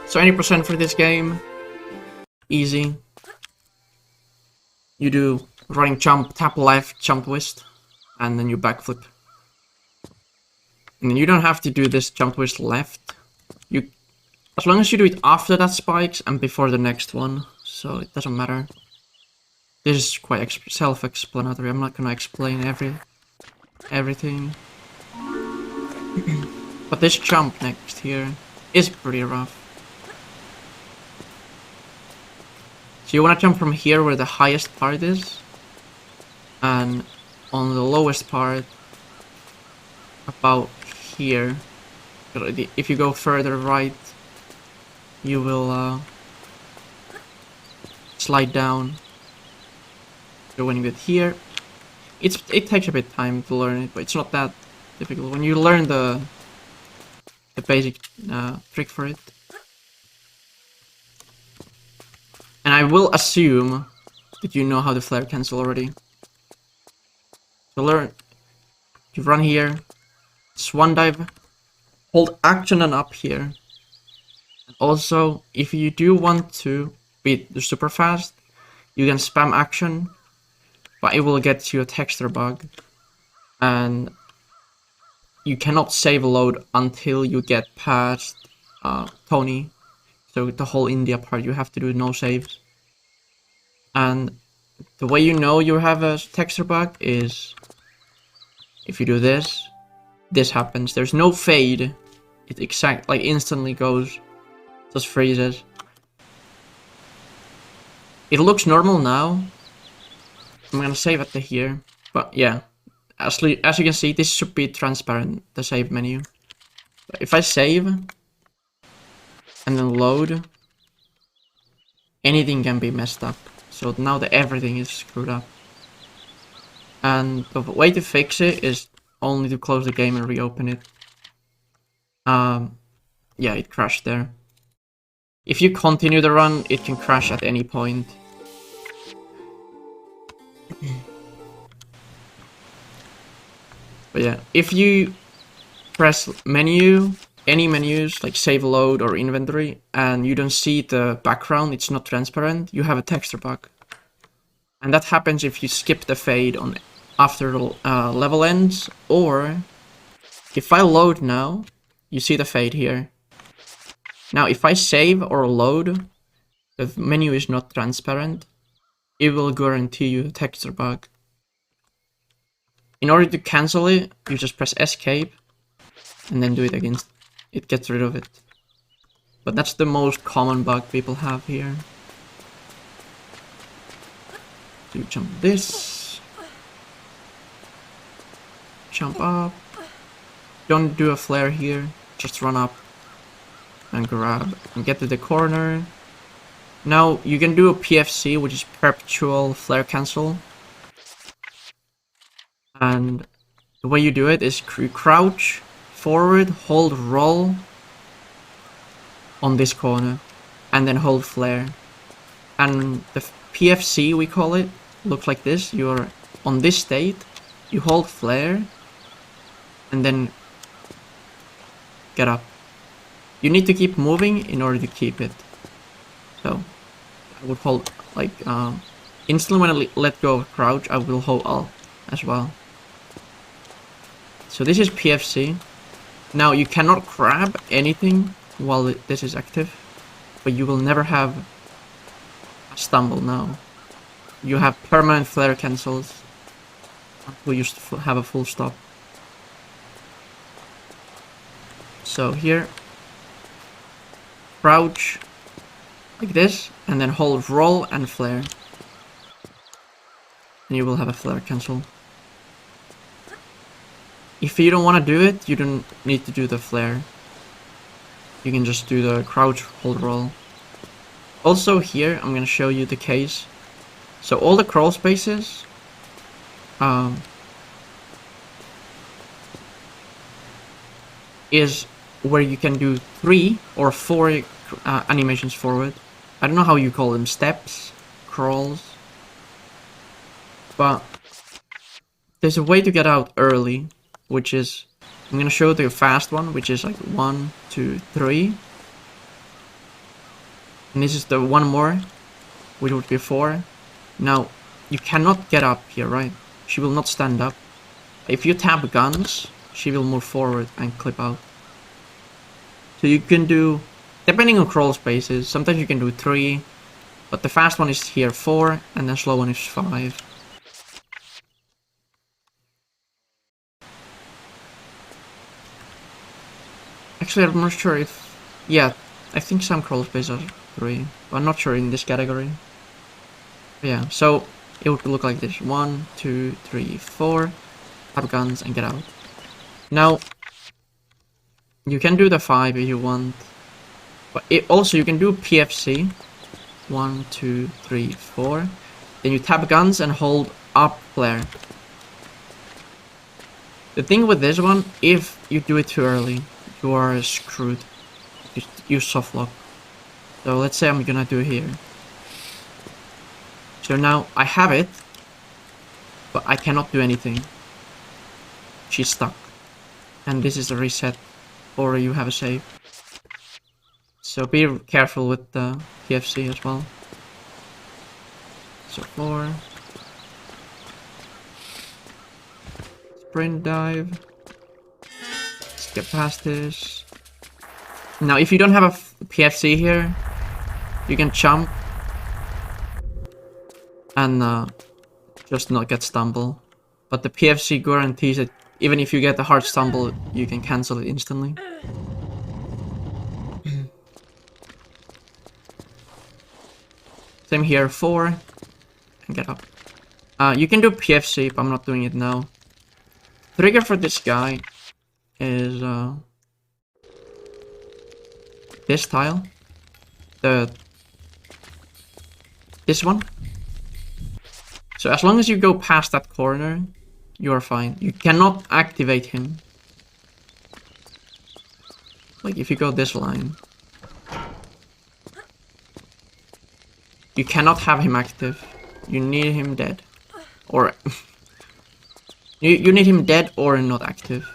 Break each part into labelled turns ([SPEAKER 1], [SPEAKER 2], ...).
[SPEAKER 1] So 80% for this game. Easy. You do running jump, tap left, jump twist, and then you backflip. And then you don't have to do this jump twist left. You, as long as you do it after that spikes and before the next one, so it doesn't matter. This is quite self-explanatory. I'm not gonna explain everything. But this jump next here is pretty rough. So you wanna jump from here where the highest part is, and on the lowest part, about here. If you go further right, you will slide down. So when you get here, it takes a bit of time to learn it, but it's not that difficult. When you learn the basic trick for it. And I will assume that you know how to flare cancel already. So learn, you run here, swan dive, hold action and up here. And also, if you do want to beat the super fast, you can spam action, but it will get you a texture bug. And you cannot save load until you get past Tony. So the whole India part, you have to do no saves. And the way you know you have a texture bug is if you do this, this happens. There's no fade. It like instantly goes, just freezes. It looks normal now. I'm gonna save it to here, but yeah, as you can see, this should be transparent, the save menu. But if I save and then load, anything can be messed up. So now everything is screwed up. And the way to fix it is only to close the game and reopen it. Yeah, it crashed there. If you continue the run, it can crash at any point. But yeah, if you press menu, any menus like save, load, or inventory, and you don't see the background, it's not transparent, you have a texture bug. And that happens if you skip the fade on after the level ends, or if I load now, you see the fade here. Now if I save or load, the menu is not transparent, it will guarantee you a texture bug. In order to cancel it, you just press escape and then do it again. It gets rid of it. But that's the most common bug people have here. So you jump this. Jump up. Don't do a flare here, just run up and grab and get to the corner. Now you can do a PFC, which is Perpetual Flare Cancel. And the way you do it is you crouch, forward, hold roll on this corner, and then hold flare. And the PFC, we call it, looks like this. You're on this state, you hold flare, and then get up. You need to keep moving in order to keep it. So I would hold like instantly when I let go of crouch, I will hold Alt as well. So this is PFC. Now you cannot grab anything while this is active, but you will never have a stumble now. You have permanent flare cancels. We used to have a full stop. So here, crouch like this, and then hold roll and flare, and you will have a flare cancel. If you don't want to do it, you don't need to do the flare. You can just do the crouch, hold, roll. Also here, I'm gonna show you the case. So all the crawl spaces, is where you can do 3 or 4 animations forward. I don't know how you call them, steps, crawls. But there's a way to get out early, which is, I'm gonna show the fast one, which is like 1, 2, 3. And this is the one more, which would be 4. Now, you cannot get up here, right? She will not stand up. If you tap guns, she will move forward and clip out. So you can do, depending on crawl spaces, sometimes you can do 3, but the fast one is here 4, and the slow one is 5. Actually, I'm not sure if, yeah, I think some crawl spaces are 3, but I'm not sure in this category. Yeah, so it would look like this: 1, 2, 3, 4. Tap guns and get out. Now, you can do the 5 if you want, but also you can do PFC. 1, 2, 3, 4. Then you tap guns and hold up flare. The thing with this one, if you do it too early, you are screwed. You soft lock. So let's say I'm gonna do it here. So now I have it, but I cannot do anything. She's stuck. And this is a reset, or you have a save. So be careful with the PFC as well. So 4. Sprint dive. Let's get past this. Now if you don't have a PFC here, you can jump and just not get stumble. But the PFC guarantees that even if you get the hard stumble, you can cancel it instantly. Same here, 4, and get up. You can do PFC, but I'm not doing it now. Trigger for this guy is this tile. This one. So as long as you go past that corner, you are fine. You cannot activate him. Like if you go this line, you cannot have him active. You need him dead. Or you need him dead or not active.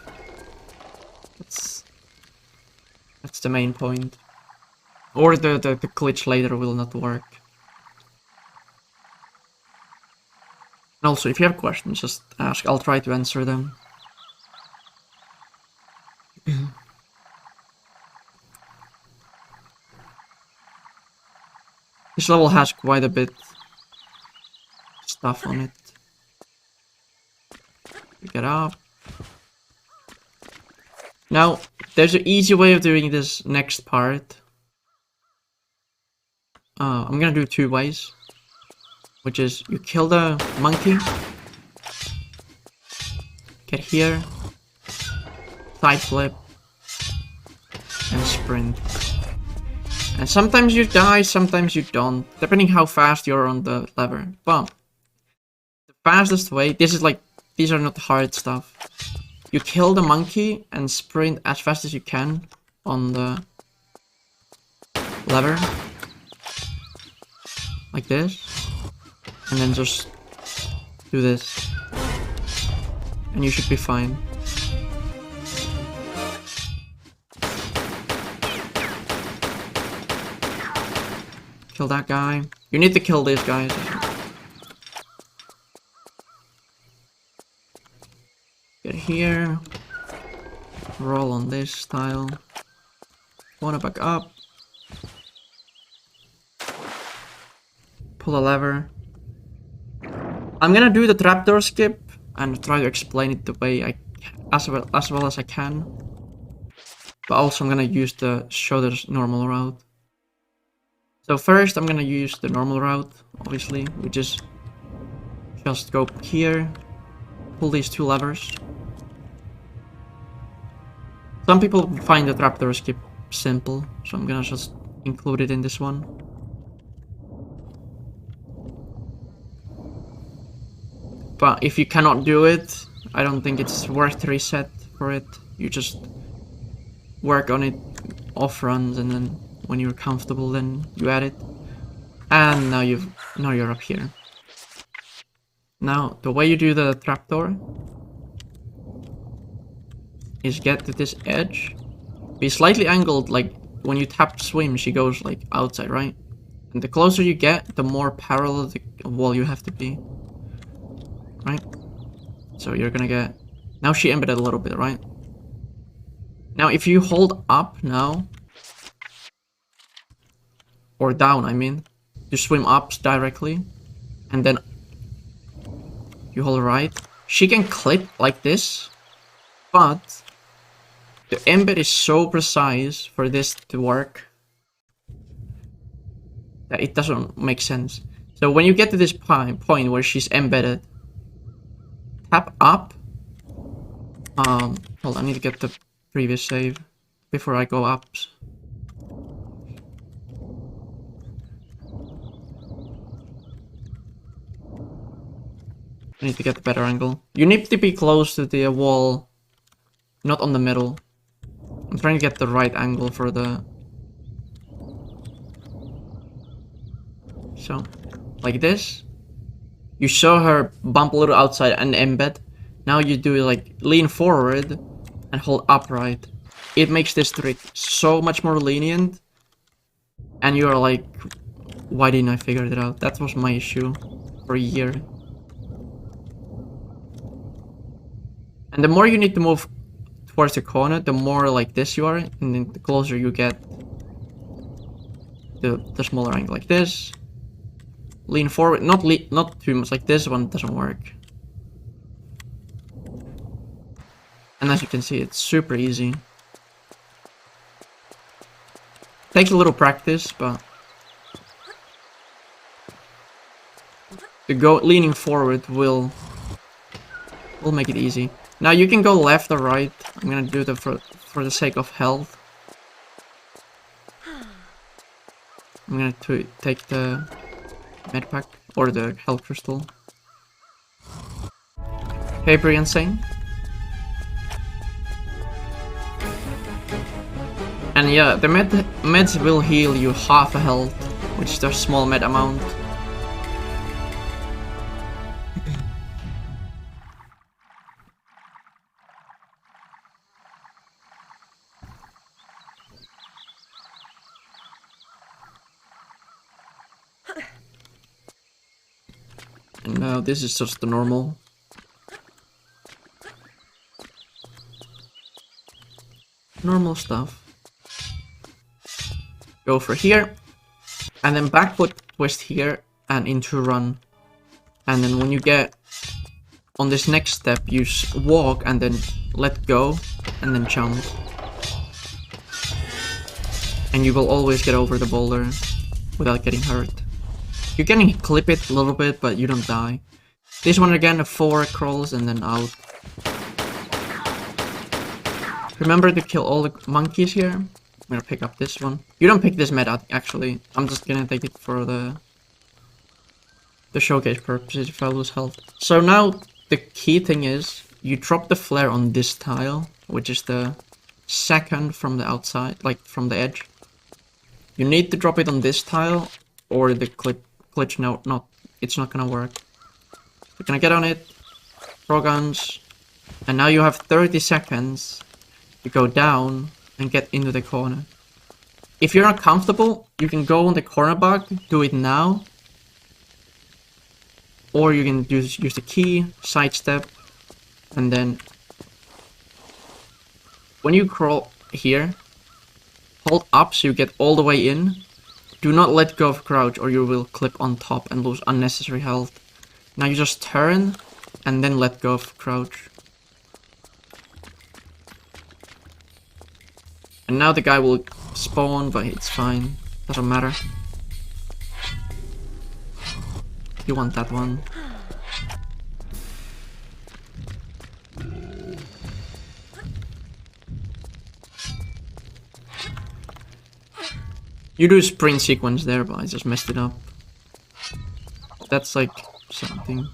[SPEAKER 1] That's the main point. Or the glitch later will not work. And also, if you have questions, just ask. I'll try to answer them. This level has quite a bit stuff on it. Get up. Now, there's an easy way of doing this next part. I'm gonna do 2 ways. Which is, you kill the monkey. Get here. Side flip. And sprint. And sometimes you die, sometimes you don't. Depending how fast you're on the lever. But the fastest way, this is like, these are not hard stuff. You kill the monkey and sprint as fast as you can on the lever. Like this. And then just do this. And you should be fine. Kill that guy. You need to kill these guys. Get here. Roll on this tile. Wanna back up. Pull a lever. I'm gonna do the trapdoor skip and try to explain it the way I as well as I can. But also I'm gonna use the show the normal route. So first I'm gonna use the normal route, obviously, which is just go here, pull these 2 levers. Some people find the trapdoor skip simple, so I'm gonna just include it in this one. But if you cannot do it, I don't think it's worth reset for it. You just work on it off runs, and then when you're comfortable, then you add it. And now you're up here. Now the way you do the trapdoor is get to this edge. Be slightly angled, like when you tap swim, she goes like outside, right? And the closer you get, the more parallel the wall you have to be. Right? So you're gonna get... Now she embedded a little bit, right? Now if you hold up now, or down I mean, you swim up directly, and then you hold right, she can clip like this, but the embed is so precise for this to work that it doesn't make sense. So when you get to this point where she's embedded, tap up. Hold on, I need to get the previous save before I go up. I need to get a better angle. You need to be close to the wall, not on the middle. I'm trying to get the right angle for the... So, like this. You show her bump a little outside and embed. Now you do like lean forward and hold upright. It makes this trick so much more lenient. And you're like, why didn't I figure it out? That was my issue for a year. And the more you need to move towards the corner, the more like this you are, and then the closer you get, the smaller angle, like this. Lean forward, not too much, like this one doesn't work. And as you can see, it's super easy. Takes a little practice, but the leaning forward will make it easy. Now you can go left or right. I'm gonna do that for the sake of health. I'm gonna take the med pack or the health crystal. Hey, pretty insane. And yeah, the meds will heal you half a health, which is a small med amount. And now this is just the normal. Normal stuff. Go for here, and then backward twist here and into run. And then when you get on this next step, you walk and then let go and then jump. And you will always get over the boulder without getting hurt. You can clip it a little bit, but you don't die. This one again, 4 crawls and then out. Remember to kill all the monkeys here. I'm gonna pick up this one. You don't pick this med actually. I'm just gonna take it for the showcase purposes if I lose health. So now the key thing is you drop the flare on this tile, which is the second from the outside, like from the edge. You need to drop it on this tile or the glitch. No, it's not gonna work. You're gonna get on it, throw guns, and now you have 30 seconds to go down and get into the corner. If you're not comfortable, you can go on the corner bug, do it now. Or you can use the key, sidestep, and then when you crawl here, hold up so you get all the way in. Do not let go of crouch or you will clip on top and lose unnecessary health. Now you just turn and then let go of crouch. And now the guy will spawn, but it's fine. Doesn't matter. You want that one. You do a sprint sequence there, but I just messed it up. That's like something.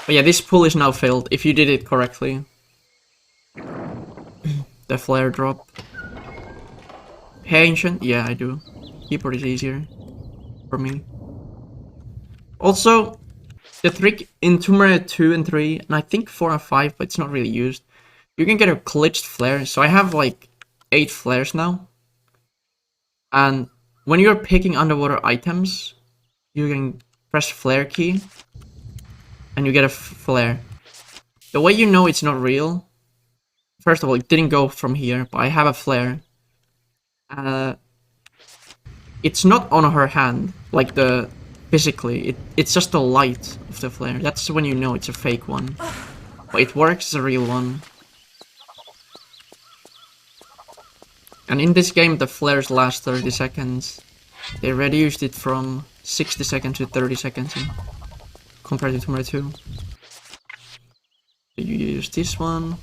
[SPEAKER 1] But yeah, this pull is now failed if you did it correctly. The flare drop. Hey, Ancient? Yeah, I do. Keyboard is easier for me. Also, the trick in Tomb Raider 2 and 3, and I think 4 and 5, but it's not really used. You can get a glitched flare. So I have like 8 flares now. And when you're picking underwater items, you can press flare key, and you get a flare. The way you know it's not real, first of all, it didn't go from here, but I have a flare. It's not on her hand, like the physically. It's just the light of the flare. That's when you know it's a fake one. But it works as a real one. And in this game, the flares last 30 seconds. They reduced it from 60 seconds to 30 seconds compared to Tomb Raider 2. So you use this one.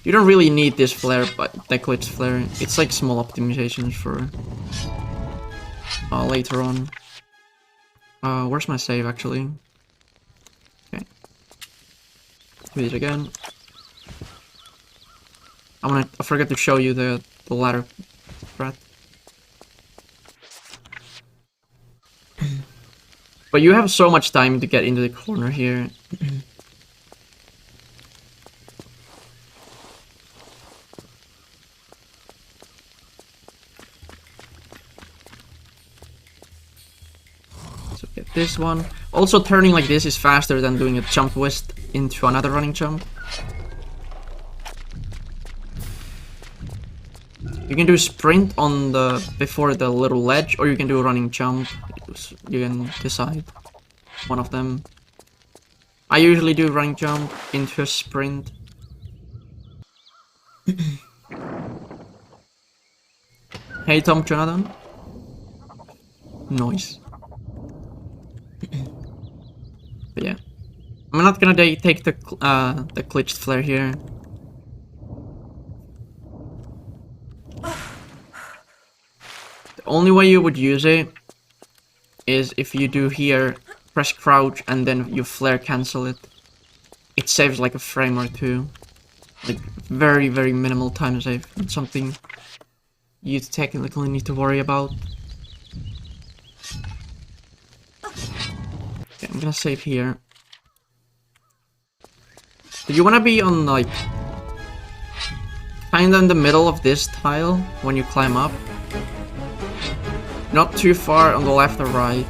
[SPEAKER 1] You don't really need this flare, but the glitch flare. It's like small optimizations for later on. Where's my save actually? Okay. Do this again. I forgot to show you the ladder threat. But you have so much time to get into the corner here. So get this one. Also turning like this is faster than doing a jump twist into another running jump. You can do sprint on the before the little ledge, or you can do a running jump. You can decide one of them. I usually do running jump into a sprint. Hey Tom Jonathan. Noise. But yeah, I'm not gonna take the glitched flare here. The only way you would use it is if you do here, press crouch and then you flare cancel it. It saves like a frame or two. Like very, very minimal time save. It's something you technically need to worry about. Okay, I'm gonna save here. Do you wanna be on like kinda in the middle of this tile when you climb up? Not too far on the left or right,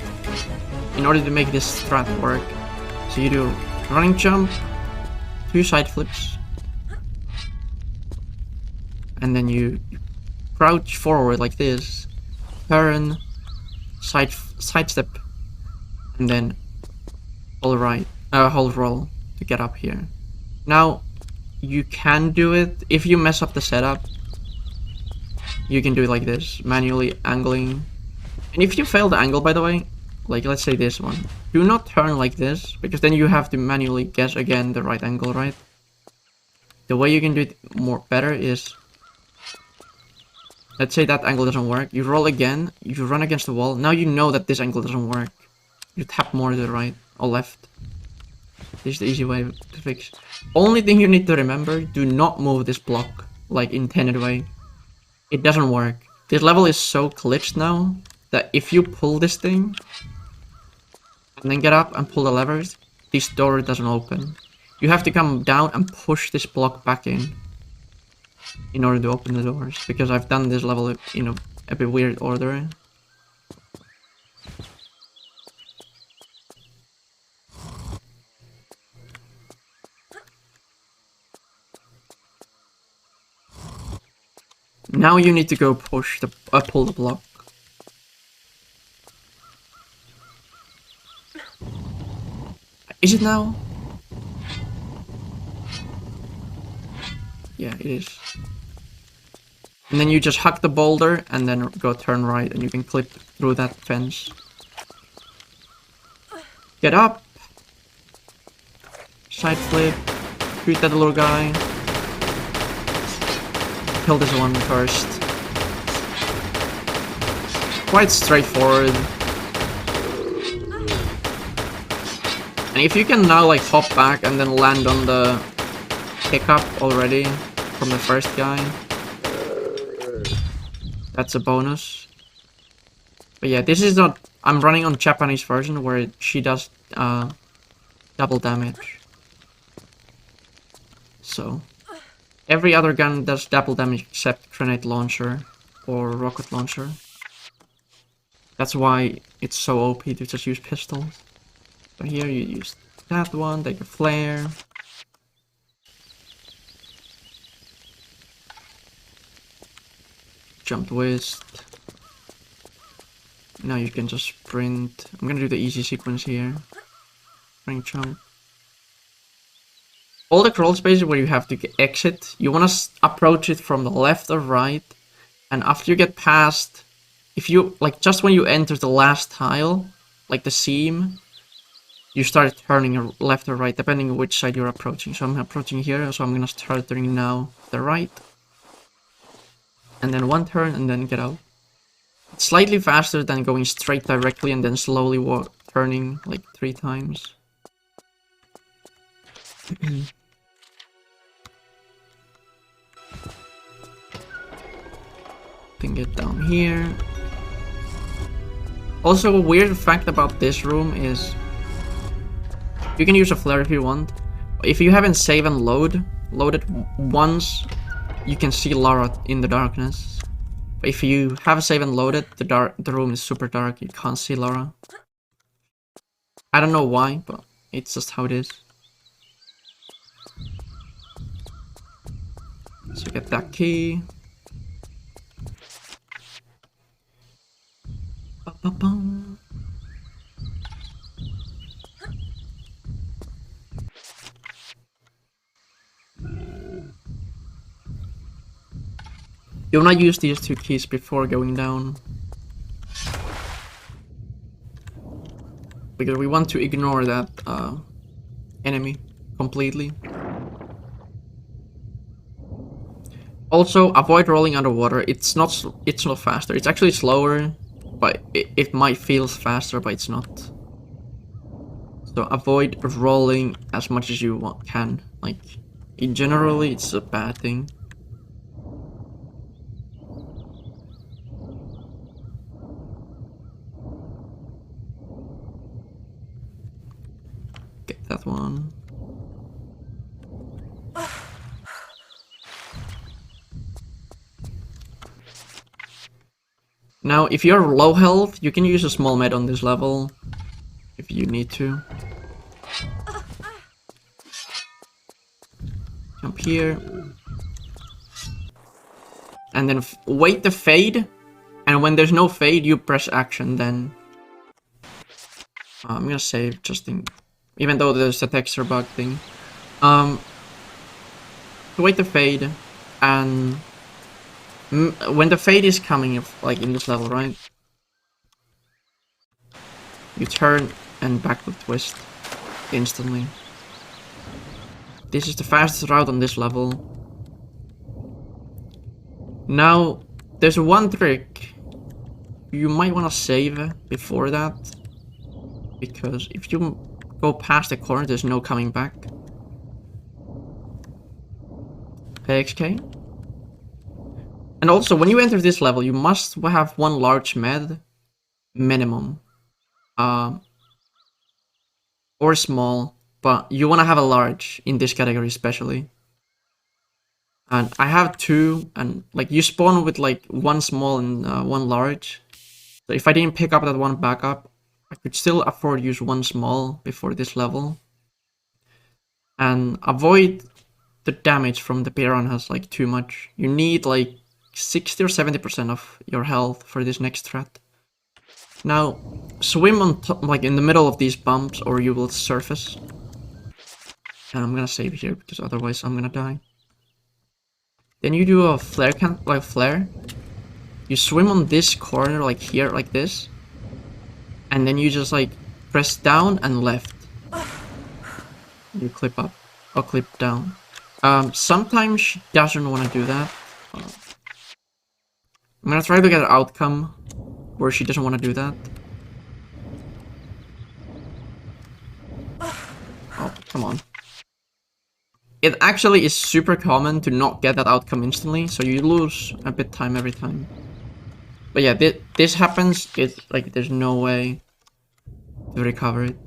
[SPEAKER 1] in order to make this strat work. So you do running jump, 2 side flips, and then you crouch forward like this, turn, side step, and then hold roll to get up here. Now you can do it if you mess up the setup. You can do it like this, manually angling. And if you fail the angle, by the way, like let's say this one, do not turn like this, because then you have to manually guess again the right angle, right? The way you can do it better is, let's say that angle doesn't work, you roll again, you run against the wall, now you know that this angle doesn't work. You tap more to the right or left. This is the easy way to fix. Only thing you need to remember, do not move this block like intended way. It doesn't work. This level is so glitched now that if you pull this thing and then get up and pull the levers, this door doesn't open. You have to come down and push this block back in order to open the doors, because I've done this level in a bit weird order. Now you need to go pull the block. Is it now? Yeah, it is. And then you just hug the boulder and then go turn right and you can clip through that fence. Get up! Side flip. Shoot that little guy. Kill this one first. Quite straightforward. And if you can now like hop back and then land on the pickup already from the first guy, that's a bonus. But yeah, this is not... I'm running on Japanese version where she does double damage. So every other gun does double damage except grenade launcher or rocket launcher. That's why it's so OP to just use pistols. So here you use that one, take a flare. Jump twist. Now you can just sprint. I'm gonna do the easy sequence here. Sprint jump. All the crawl spaces where you have to exit, you wanna approach it from the left or right. And after you get past, if you, like, just when you enter the last tile, like the seam, you start turning left or right, depending on which side you're approaching. So I'm approaching here, so I'm gonna start turning now the right. And then one turn, and then get out. It's slightly faster than going straight directly and then slowly turning, like 3 times. Then get down here. Also, a weird fact about this room is you can use a flare if you want. If you haven't save and loaded once, you can see Lara in the darkness. But if you have save and loaded, the room is super dark. You can't see Lara. I don't know why, but it's just how it is. So get that key. Ba-ba-bum. You wanna use these 2 keys before going down. Because we want to ignore that enemy completely. Also, avoid rolling underwater. It's not faster. It's actually slower, but it might feel faster, but it's not. So avoid rolling as much as you can. Like, generally, it's a bad thing. Get that one. Now, if you're low health, you can use a small med on this level, if you need to. Jump here. And then wait the fade, and when there's no fade, you press action then. I'm gonna save just in... even though there's a texture bug thing. Wait the fade, and... when the fade is coming, like in this level, right? You turn and backward twist instantly. This is the fastest route on this level. Now, there's one trick. You might want to save before that, because if you go past the corner, there's no coming back. PXK. And also, when you enter this level, you must have 1 large med minimum. Or small, but you want to have a large in this category especially. And I have 2, and like you spawn with like 1 small and 1 large. So if I didn't pick up that 1 backup, I could still afford to use 1 small before this level. And avoid the damage from the piranhas like too much. You need like 60 or 70% of your health for this next threat. Now, swim on top, like in the middle of these bumps, or you will surface. And I'm gonna save here because otherwise I'm gonna die. Then you do a flare flare. You swim on this corner, like here, like this. And then you just like press down and left. You clip up or clip down. Sometimes she doesn't want to do that. I'm gonna try to get an outcome where she doesn't want to do that. Oh, come on. It actually is super common to not get that outcome instantly, so you lose a bit time every time. But yeah, this happens, it's like there's no way to recover it.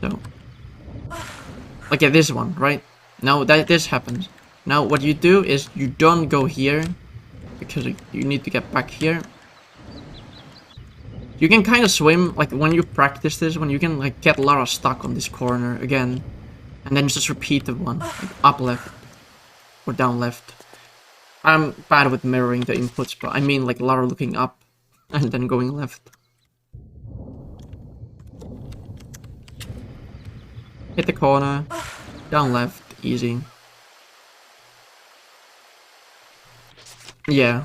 [SPEAKER 1] So, like yeah, this one, right? Now that this happens. Now what you do is you don't go here, because you need to get back here. You can kind of swim, like when you practice this one, you can like get Lara stuck on this corner again, and then just repeat the one, like up left or down left. I'm bad with mirroring the inputs, but I mean like Lara looking up and then going left. Hit the corner, down left, easy. Yeah.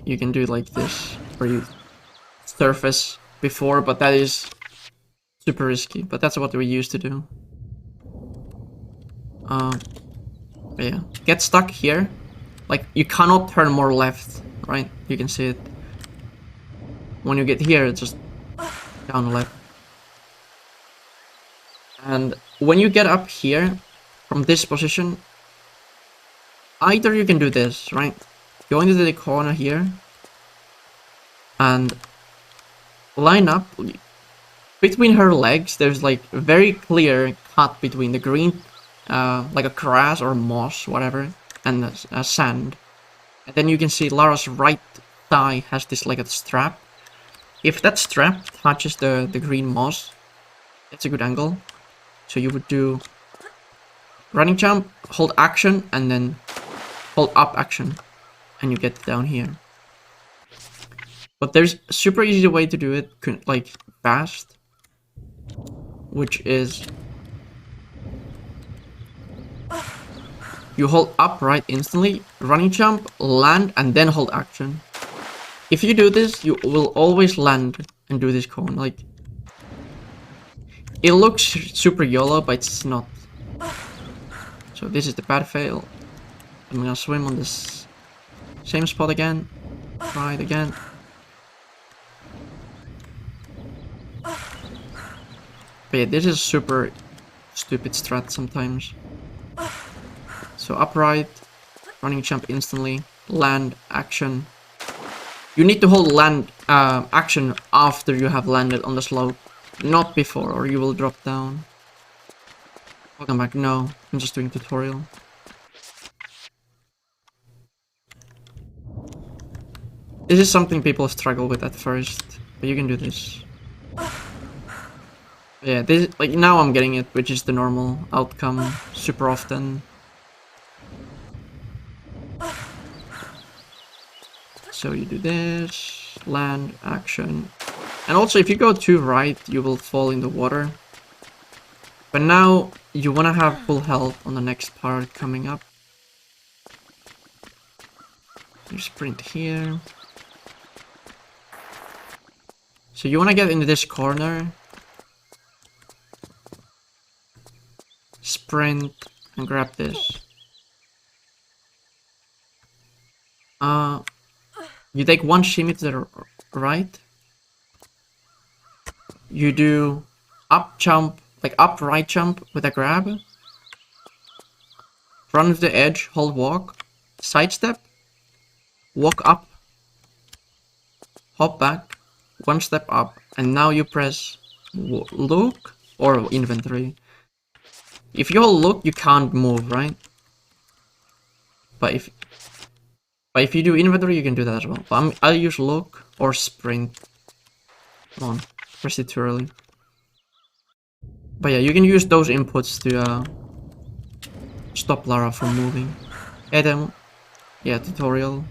[SPEAKER 1] You can do like this, where you surface before, but that is super risky. But that's what we used to do. Yeah. Get stuck here. Like, you cannot turn more left, right? You can see it. When you get here, it's just down left. And when you get up here, from this position, either you can do this, right? Go into the corner here, and line up. Between her legs, there's like a very clear cut between the green, like a grass or moss, whatever, and the sand. And then you can see Lara's right thigh has this like a strap. If that strap touches the green moss, it's a good angle. So you would do running jump, hold action, and then hold up action, and you get down here. But there's a super easy way to do it, like fast, which is you hold up right instantly, running jump, land, and then hold action. If you do this, you will always land and do this cone. Like, it looks super YOLO, but it's not. So this is the bad fail. I'm gonna swim on this same spot again. Try it again. But yeah, this is super stupid strat sometimes. So upright, running jump instantly, land, action. You need to hold land action after you have landed on the slope, not before, or you will drop down. Welcome back. No, I'm just doing tutorial. This is something people struggle with at first, but you can do this. Yeah, this, like, now I'm getting it, which is the normal outcome super often. So you do this, land, action. And also, if you go too right, you will fall in the water. But now, you want to have full health on the next part coming up. You sprint here. So you want to get into this corner. Sprint and grab this. You take one shimmy to the right. You do up jump, like up right jump with a grab. Run with the edge, hold walk, sidestep, walk up, hop back, one step up, and now you press look or inventory. If you hold look, you can't move, right? But if you do inventory, you can do that as well. But I'll use look or sprint. Come on, press it too early. But yeah, you can use those inputs to stop Lara from moving. Adam, yeah, tutorial.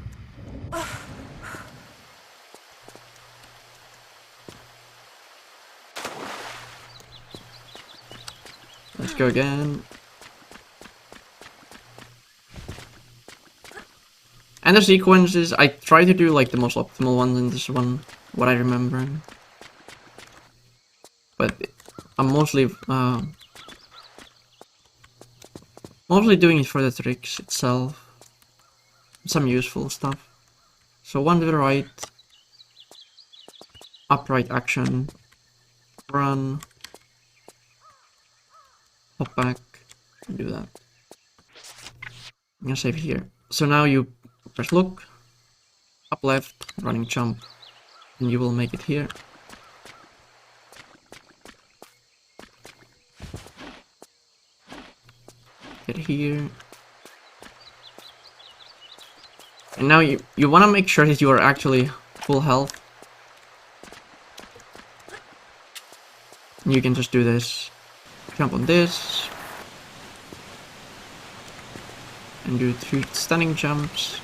[SPEAKER 1] Let's go again. And the sequences, I try to do like the most optimal ones in this one, what I remember. But I'm mostly doing it for the tricks itself. Some useful stuff. So one to the right, upright action, run, hop back, and do that. I'm gonna save here. So now you press look, up left, running jump, and you will make it here. Get here. And now you want to make sure that you are actually full health. And you can just do this. Jump on this. And do 2 stunning jumps.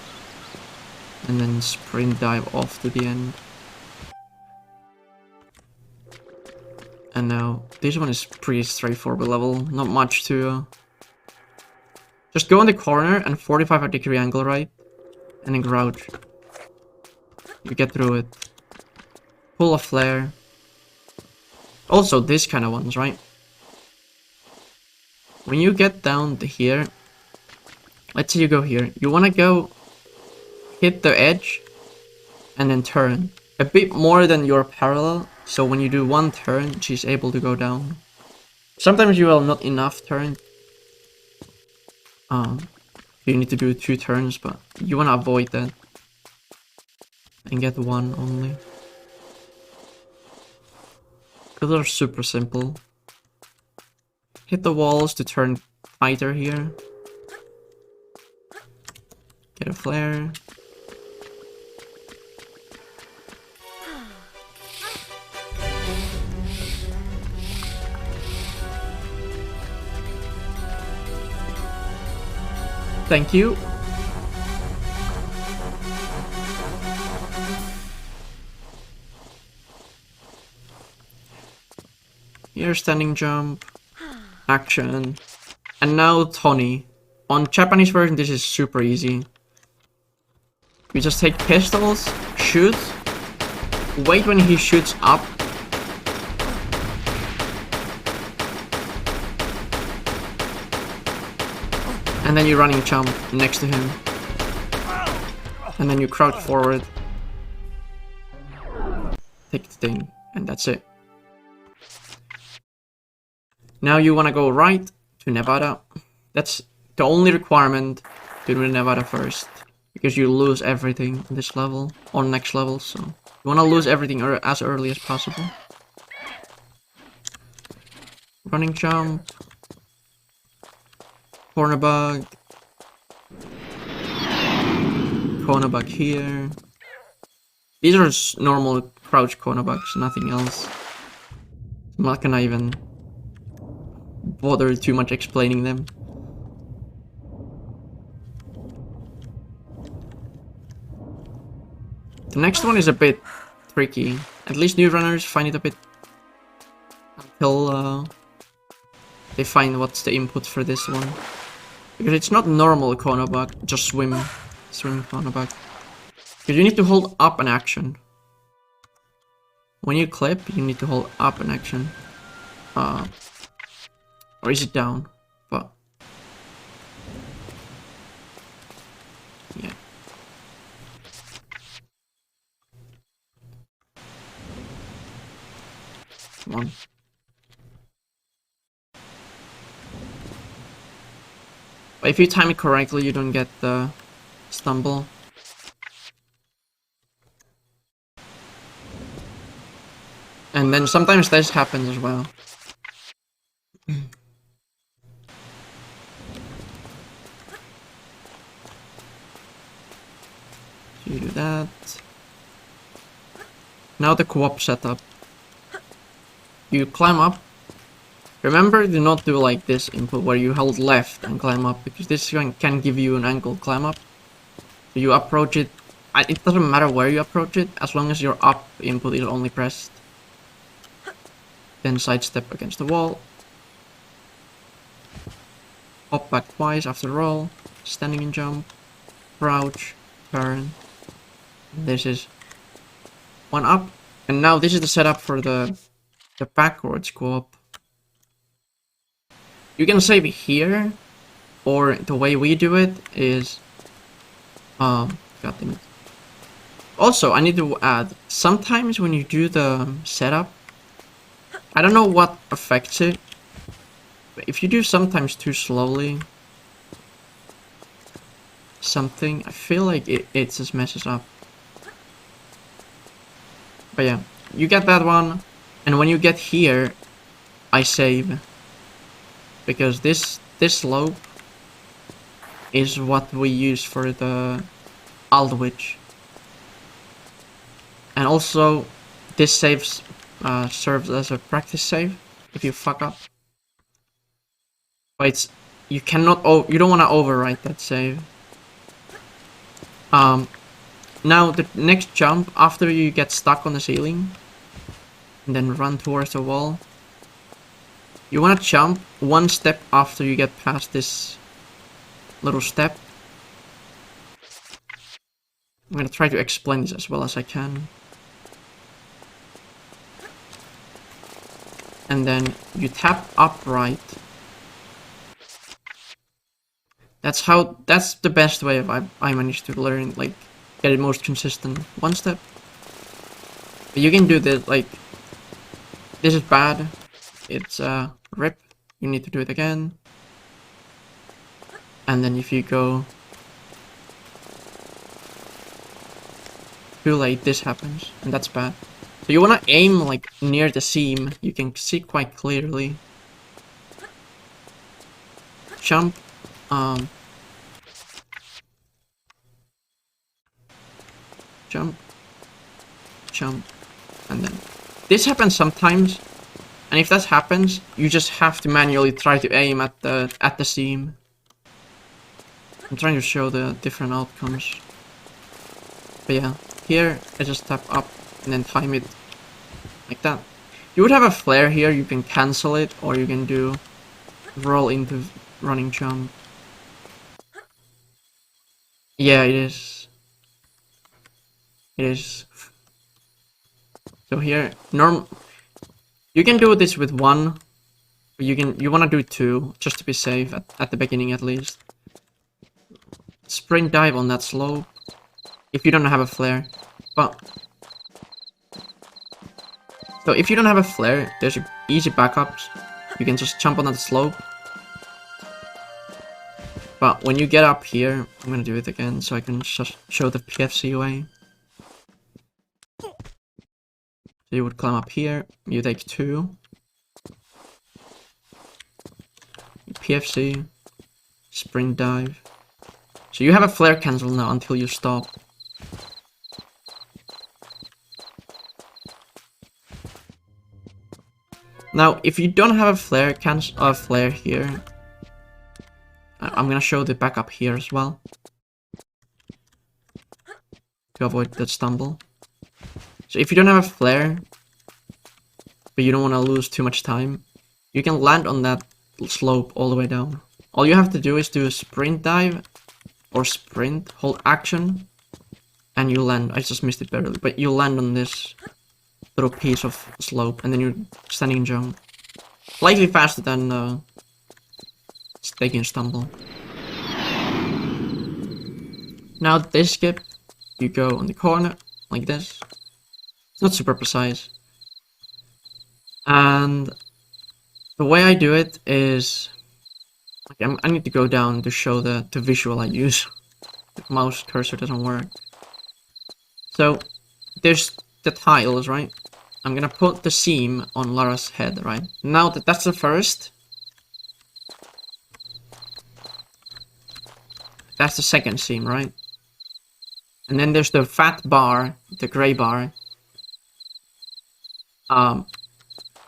[SPEAKER 1] And then sprint dive off to the end. And now, this one is pretty straightforward level. Not much to... Just go in the corner and 45-degree angle right. And then crouch. You get through it. Pull a flare. Also, this kind of ones, right? When you get down to here, let's say you go here. You want to go hit the edge and then turn. A bit more than your parallel. So when you do 1 turn, she's able to go down. Sometimes you will not enough turn. You need to do 2 turns, but you want to avoid that. And get 1 only. Those are super simple. Hit the walls to turn tighter here. Get a flare. Thank you. Here, standing jump, action, and now Tony. On Japanese version, this is super easy. You just take pistols, shoot, wait when he shoots up, and then you running jump next to him, and then you crouch forward, take the thing, and that's it. Now you want to go right to Nevada. That's the only requirement, to do Nevada first. Because you lose everything in this level, or next level, so... You want to lose everything as early as possible. Running jump. Corner bug. Corner bug here. These are just normal crouch corner bugs, nothing else. I'm not gonna even bother too much explaining them. The next one is a bit tricky. At least new runners find it a bit until they find what's the input for this one. Because it's not normal corner bug, just swim corner bug. Because you need to hold up an action. When you clip, you need to hold up an action. Or is it down? But yeah. Come on. But if you time it correctly, you don't get the stumble. And then sometimes this happens as well. You do that. Now the co-op setup. You climb up. Remember, do not do like this input where you hold left and climb up, because this can give you an angle climb up. So you approach it. It doesn't matter where you approach it, as long as your up input is only pressed. Then sidestep against the wall. Hop back twice after roll. Standing and jump. Crouch. Turn. This is one up. And now this is the setup for the backwards co-op. You can save it here, or the way we do it is... God damn it. Also, I need to add, sometimes when you do the setup, I don't know what affects it, but if you do sometimes too slowly, something, I feel like it just messes up. But yeah, you get that one, and when you get here, I save. Because this slope is what we use for the Aldwich. And also, this saves serves as a practice save if you fuck up. But it's you cannot you don't want to overwrite that save. Now the next jump after you get stuck on the ceiling and then run towards the wall. You want to jump one step after you get past this little step. I'm gonna try to explain this as well as I can. And then you tap upright. That's the best way I managed to learn, like, get it most consistent. One step. But you can do this, like, this is bad. It's rip. You need to do it again. And then if you go too late, this happens, and that's bad. So you want to aim like near the seam. You can see quite clearly. Jump. Jump. Jump. And then this happens sometimes. And if that happens, you just have to manually try to aim at the seam. I'm trying to show the different outcomes. But yeah, here I just tap up and then time it like that. You would have a flare here, you can cancel it, or you can do roll into running jump. Yeah, it is. It is. So here, you can do this with one, but you want to do two, just to be safe at the beginning at least. Sprint dive on that slope, if you don't have a flare. But so if you don't have a flare, there's easy backups. You can just jump on that slope. But when you get up here, I'm gonna do it again so I can show the PFC way. So you would climb up here, you take two. PFC, sprint dive. So you have a flare cancel now until you stop. Now, if you don't have a flare here, I'm gonna show the backup here as well to avoid that stumble. So if you don't have a flare, but you don't want to lose too much time, you can land on that slope all the way down. All you have to do is do a sprint dive or sprint, hold action, and you land. I just missed it barely, but you land on this little piece of slope, and then you're standing jump. Slightly faster than taking a stumble. Now this skip, you go on the corner, like this. It's not super precise. And the way I do it is, okay, I need to go down to show the visual I use. The mouse cursor doesn't work. So there's the tiles, right? I'm gonna put the seam on Lara's head, right? Now that's the first. That's the second seam, right? And then there's the fat bar, the gray bar.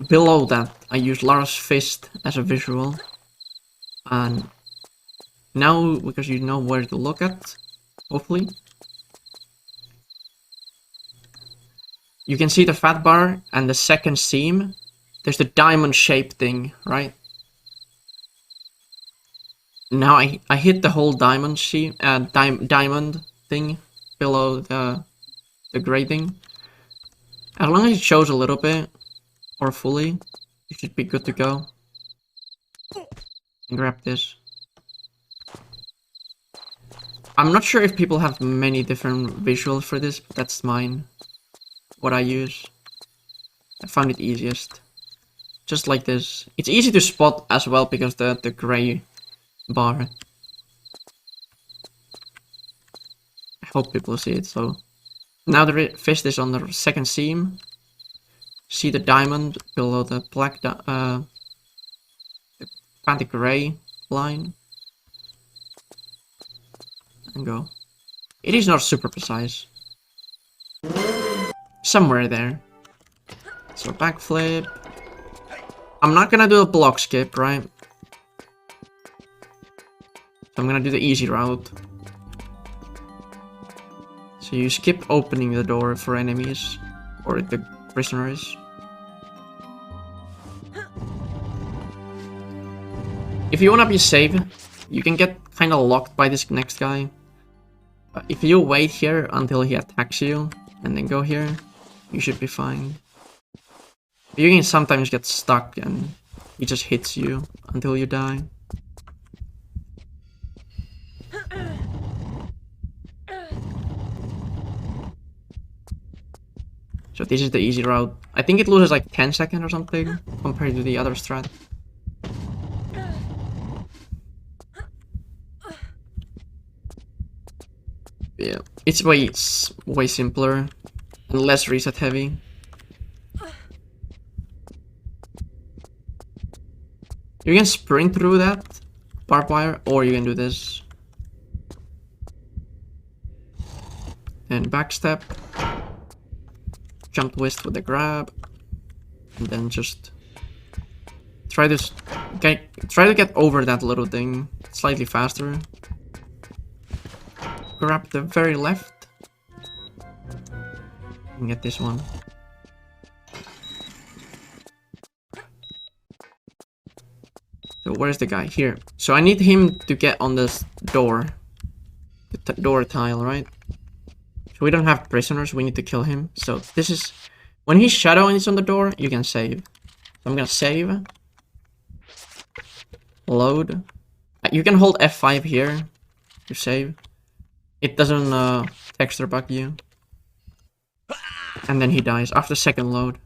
[SPEAKER 1] Below that, I use Lara's fist as a visual. And now, because you know where to look at, hopefully, you can see the fat bar and the second seam. There's the diamond shape thing, right? Now I hit the whole diamond seam, diamond thing below the gray thing. As long as it shows a little bit or fully, you should be good to go. And grab this. I'm not sure if people have many different visuals for this, but that's mine. What I use. I found it easiest. Just like this. It's easy to spot as well because the gray bar. I hope people see it, so. Now the fist is on the second seam. See the diamond below the black, the gray line. and go. It is not super precise. Somewhere there. So backflip. I'm not gonna do a block skip, right? So I'm gonna do the easy route. So you skip opening the door for enemies or the prisoners. If you wanna be safe, you can get kinda locked by this next guy. But if you wait here until he attacks you and then go here, you should be fine. You can sometimes get stuck and he just hits you until you die. So this is the easy route. I think it loses like 10 seconds or something compared to the other strat. Yeah, it's way simpler and less reset heavy. You can sprint through that barbed wire, or you can do this. And backstep. Jump twist with the grab. And then just try to get over that little thing slightly faster. Grab the very left. And get this one. So where's the guy? Here. So I need him to get on this door. The door tile, right? So we don't have prisoners, we need to kill him. So this is... When his shadow is on the door, you can save. So I'm gonna save. Load. You can hold F5 here to save. It doesn't texture bug you. And then he dies after second load.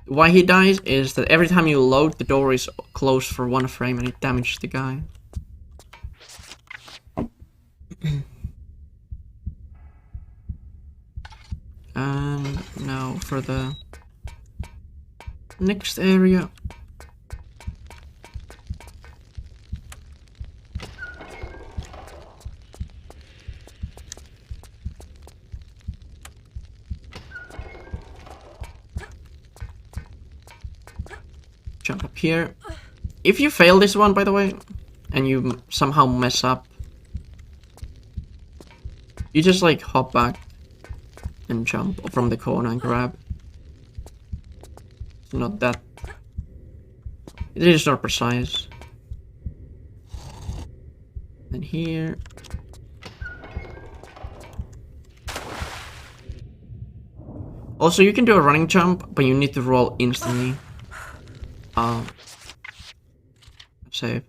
[SPEAKER 1] Why he dies is that every time you load, the door is closed for 1 frame and it damages the guy. And now for the next area. Jump up here. If you fail this one, by the way, and you somehow mess up, you just like hop back and jump from the corner and grab. It's not that... It is not precise. And here... Also, you can do a running jump, but you need to roll instantly. Save.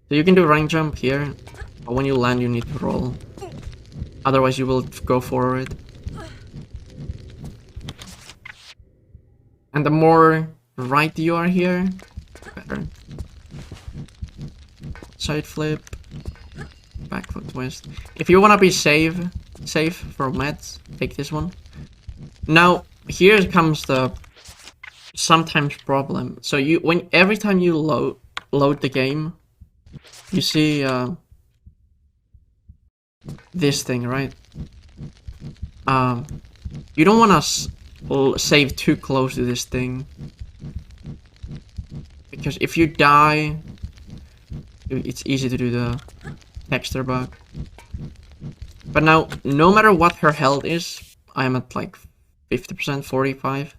[SPEAKER 1] So you can do a running jump here, but when you land you need to roll. Otherwise you will go forward. And the more right you are here, the better. Side flip. Back foot twist. If you wanna be safe for meds, take this one. Now, here comes the sometimes problem. So every time you load the game, you see this thing, right? You don't want to save too close to this thing, because if you die, it's easy to do the texture bug. But now, no matter what her health is, I'm at like 50%, 45.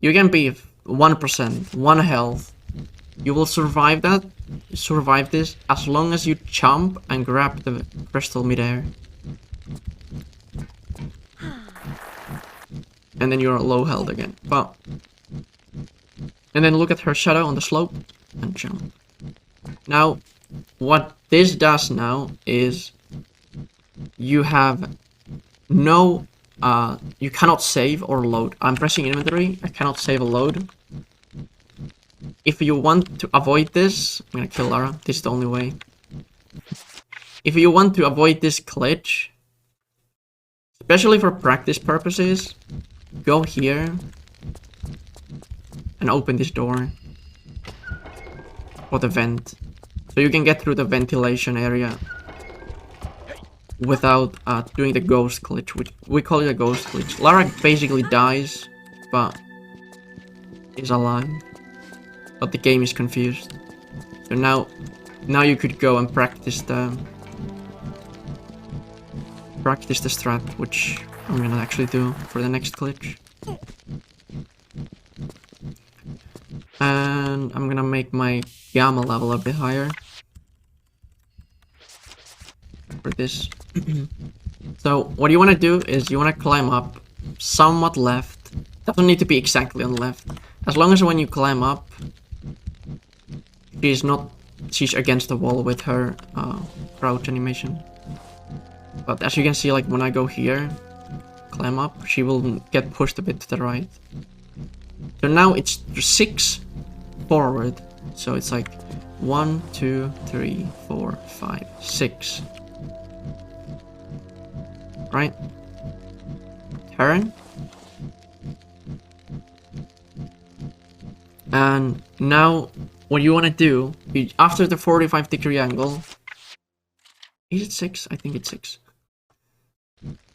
[SPEAKER 1] You can be 1%, 1 health. You will survive that, survive this, as long as you jump and grab the crystal midair. And then you're low health again. But... And then look at her shadow on the slope and jump. Now, what this does now is you have no... you cannot save or load. I'm pressing inventory, I cannot save or load. If you want to avoid this, I'm gonna kill Lara, this is the only way. If you want to avoid this glitch, especially for practice purposes, go here and open this door. Or the vent. So you can get through the ventilation area without doing the ghost glitch, which we call it a ghost glitch. Lara basically dies, but is alive. But the game is confused. So now you could go and practice the strat, which I'm gonna actually do for the next glitch. And I'm gonna make my gamma level a bit higher for this. So what you want to do is you want to climb up somewhat left. Doesn't need to be exactly on the left. As long as when you climb up, she's against the wall with her crouch animation. But as you can see, like when I go here, climb up, she will get pushed a bit to the right. So now it's 6 forward. So it's like 1, 2, 3, 4, 5, 6. Right? Turn. And now what you want to do, after the 45-degree angle, is it 6? I think it's 6.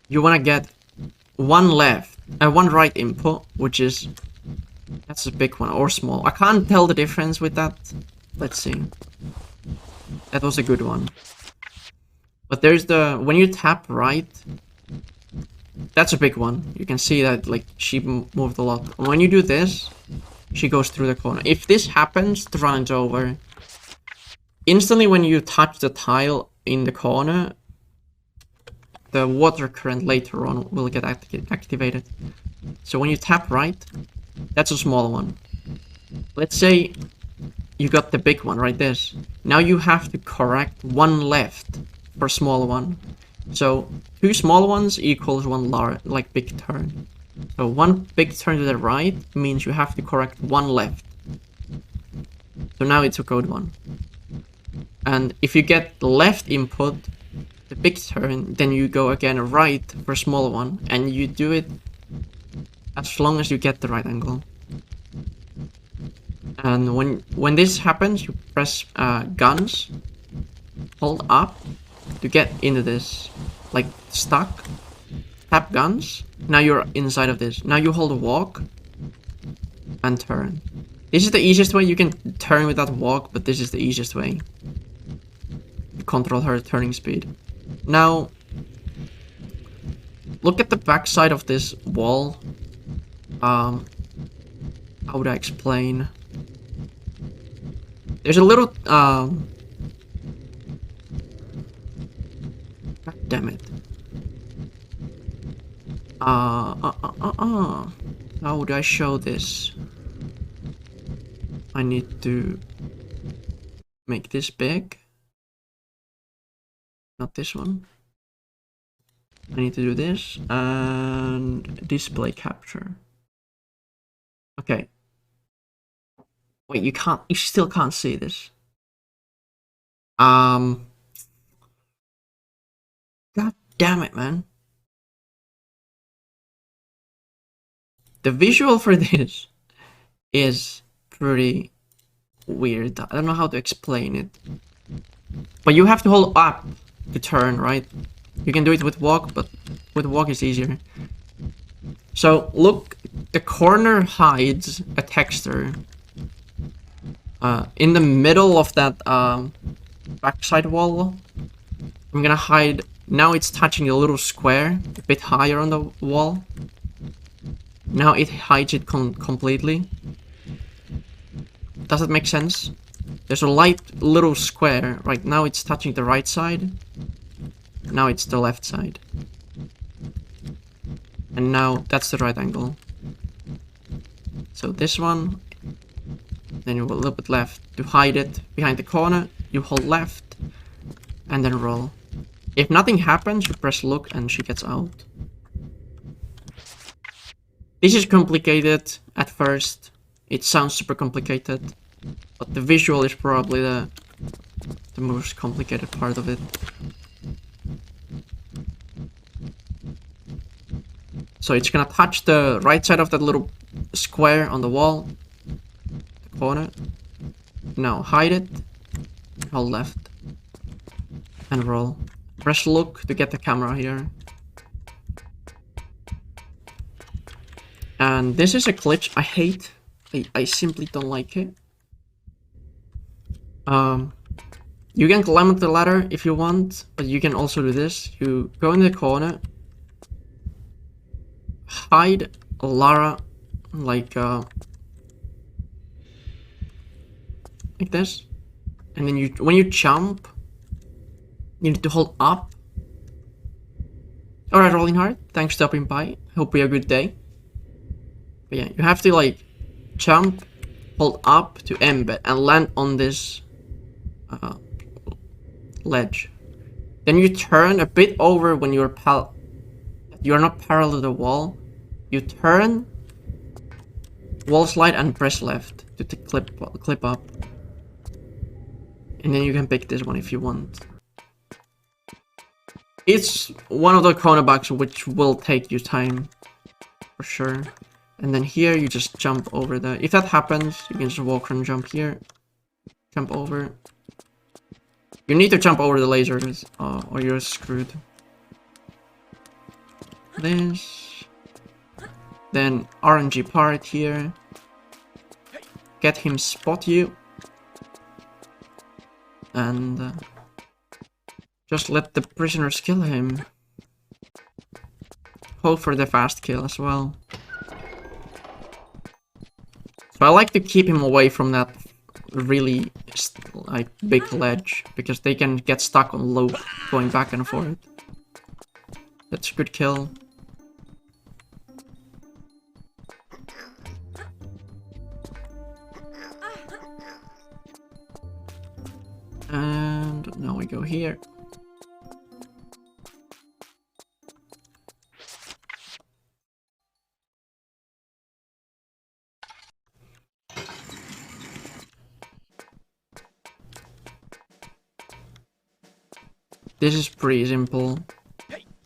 [SPEAKER 1] You want to get one right input, which is, that's a big one or small. I can't tell the difference with that. Let's see. That was a good one. But there's when you tap right, that's a big one. You can see that like she moved a lot. When you do this, she goes through the corner. If this happens, the run is over. Instantly when you touch the tile in the corner, the water current later on will get activated. So when you tap right, that's a small one. Let's say you got the big one, right? This. Now you have to correct one left for small one. So 2 small ones equals 1 like big turn. So 1 big turn to the right means you have to correct 1 left. So now it's a code 1. And if you get the left input, the big turn, then you go again right for small one, and you do it as long as you get the right angle. And when this happens, you press guns, hold up to get into this, like stuck, tap guns, now you're inside of this. Now you hold a walk and turn. This is the easiest way. You can turn without walk, but this is the easiest way to control her turning speed. Now look at the backside of this wall. How would I explain? There's a little God damn it. How would I show this? I need to make this big. Not this one. I need to do this and display capture. Okay. Wait, you still can't see this. God damn it, man. The visual for this is pretty weird. I don't know how to explain it. But you have to hold up to turn, right? You can do it with walk, but with walk it's easier. So look, the corner hides a texture. In the middle of that backside wall, I'm gonna hide. Now it's touching a little square a bit higher on the wall. Now it hides it completely. Does that make sense? There's a light little square. Right now it's touching the right side. Now it's the left side. And now that's the right angle. So this one. Then you go a little bit left to hide it behind the corner. You hold left and then roll. If nothing happens, you press look and she gets out. This is complicated at first. It sounds super complicated, but the visual is probably the most complicated part of it. So it's gonna touch the right side of that little square on the wall, the corner. Now hide it, hold left, and roll. press look to get the camera here. And this is a glitch I hate. I simply don't like it. You can climb up the ladder if you want, but you can also do this. You go in the corner, hide Lara, like this, and then when you jump, you need to hold up. Alright, Rolling Heart, thanks for stopping by. Hope you have a good day. But yeah, you have to like jump, hold up to embed, and land on this ledge. Then you turn a bit over when you're not parallel to the wall. You turn, wall slide, and press left to clip up. And then you can pick this one if you want. It's one of the corner bugs which will take you time, for sure. And then here you just jump over the... If that happens, you can just walk and jump here. Jump over. You need to jump over the lasers, or you're screwed. This. Then RNG part here. Get him spot you. And just let the prisoners kill him. Hope for the fast kill as well. So I like to keep him away from that really like big ledge, because they can get stuck on loop going back and forth. That's a good kill. And now we go here. This is pretty simple.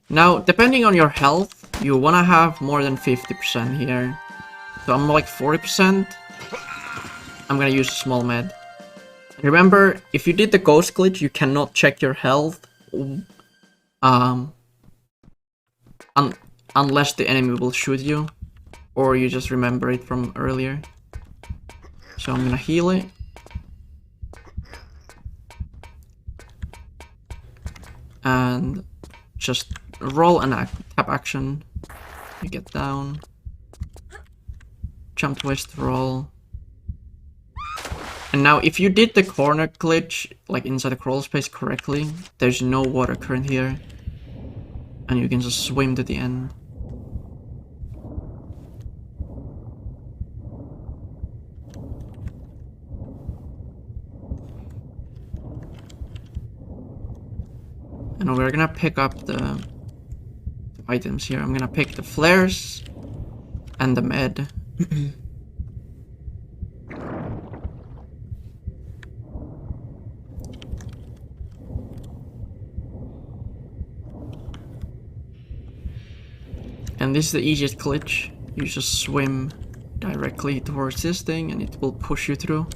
[SPEAKER 1] Now, depending on your health, you wanna have more than 50% here. So I'm like 40%. I'm gonna use a small med. Remember, if you did the ghost glitch, you cannot check your health. Unless the enemy will shoot you. Or you just remember it from earlier. So I'm gonna heal it. And just roll and tap action. You get down. Jump twist, roll. And now if you did the corner glitch, like inside the crawl space correctly, there's no water current here. And you can just swim to the end. And we're gonna pick up the items here. I'm gonna pick the flares and the med. And this is the easiest glitch. You just swim directly towards this thing and it will push you through.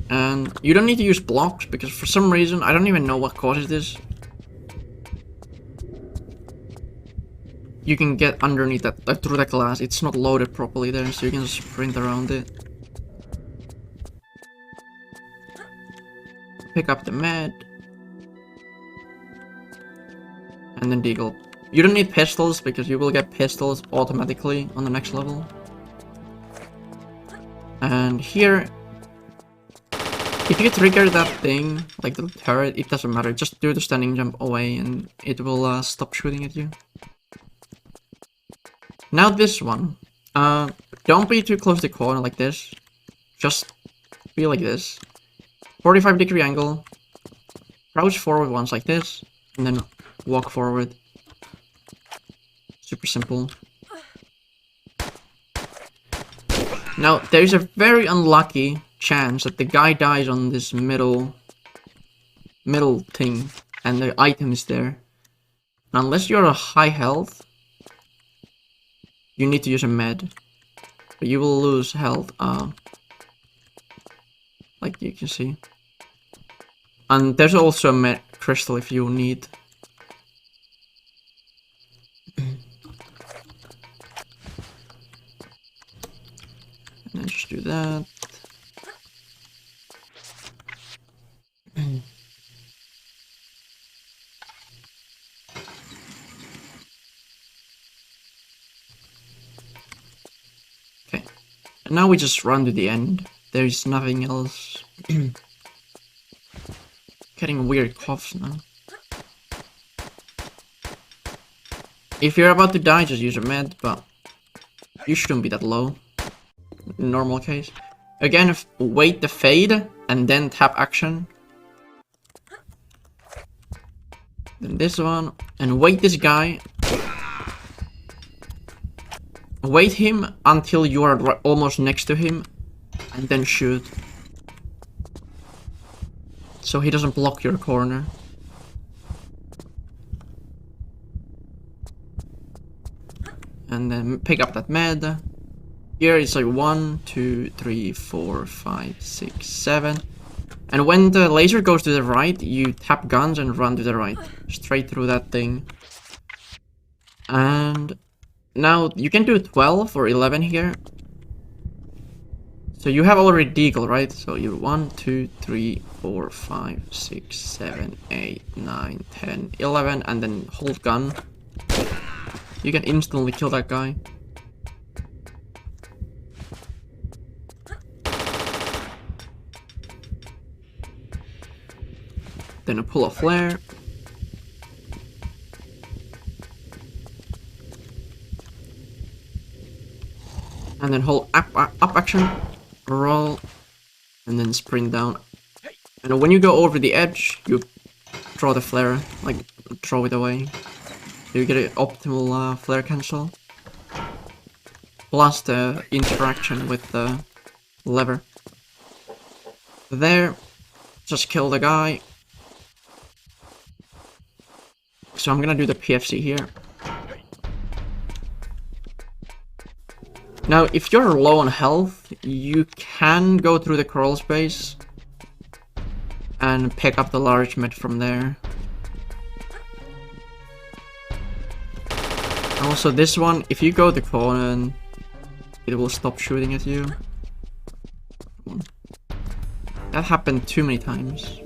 [SPEAKER 1] And you don't need to use blocks, because for some reason, I don't even know what causes this. You can get underneath that, like, through the glass. It's not loaded properly there, so you can just sprint around it. Pick up the med. And then deagle. You don't need pistols, because you will get pistols automatically on the next level. And here, if you trigger that thing, like the turret, it doesn't matter. Just do the standing jump away and it will stop shooting at you. Now this one. Don't be too close to the corner like this. Just be like this. 45-degree angle. Crouch forward once like this. And then walk forward. Super simple. Now, there's a very unlucky chance that the guy dies on this middle thing and the item is there. Unless you're a high health, you need to use a med. But you will lose health, like you can see. And there's also a med crystal if you need. And then just do that. Okay. And now we just run to the end. There's nothing else. Getting weird coughs now. If you're about to die, just use a med, but you shouldn't be that low. In normal case. Again, wait the fade, and then tap action. Then this one, and wait this guy. Wait him until you are almost next to him, and then shoot. So he doesn't block your corner. And then pick up that med. Here it's like 1, 2, 3, 4, 5, 6, 7. And when the laser goes to the right, you tap guns and run to the right. Straight through that thing. And now you can do 12 or 11 here. So you have already deagle, right? So you're 1, 2, 3, 4, 5, 6, 7, 8, 9, 10, 11, and then hold gun. You can instantly kill that guy. Then pull a flare. And then hold up action, roll, and then sprint down. And when you go over the edge, you throw the flare, like throw it away. So you get an optimal flare cancel. Plus the interaction with the lever. There, just kill the guy. So I'm gonna do the PFC here. Now, if you're low on health, you can go through the crawl space and pick up the large med from there. Also, this one, if you go to corner, it will stop shooting at you. That happened too many times.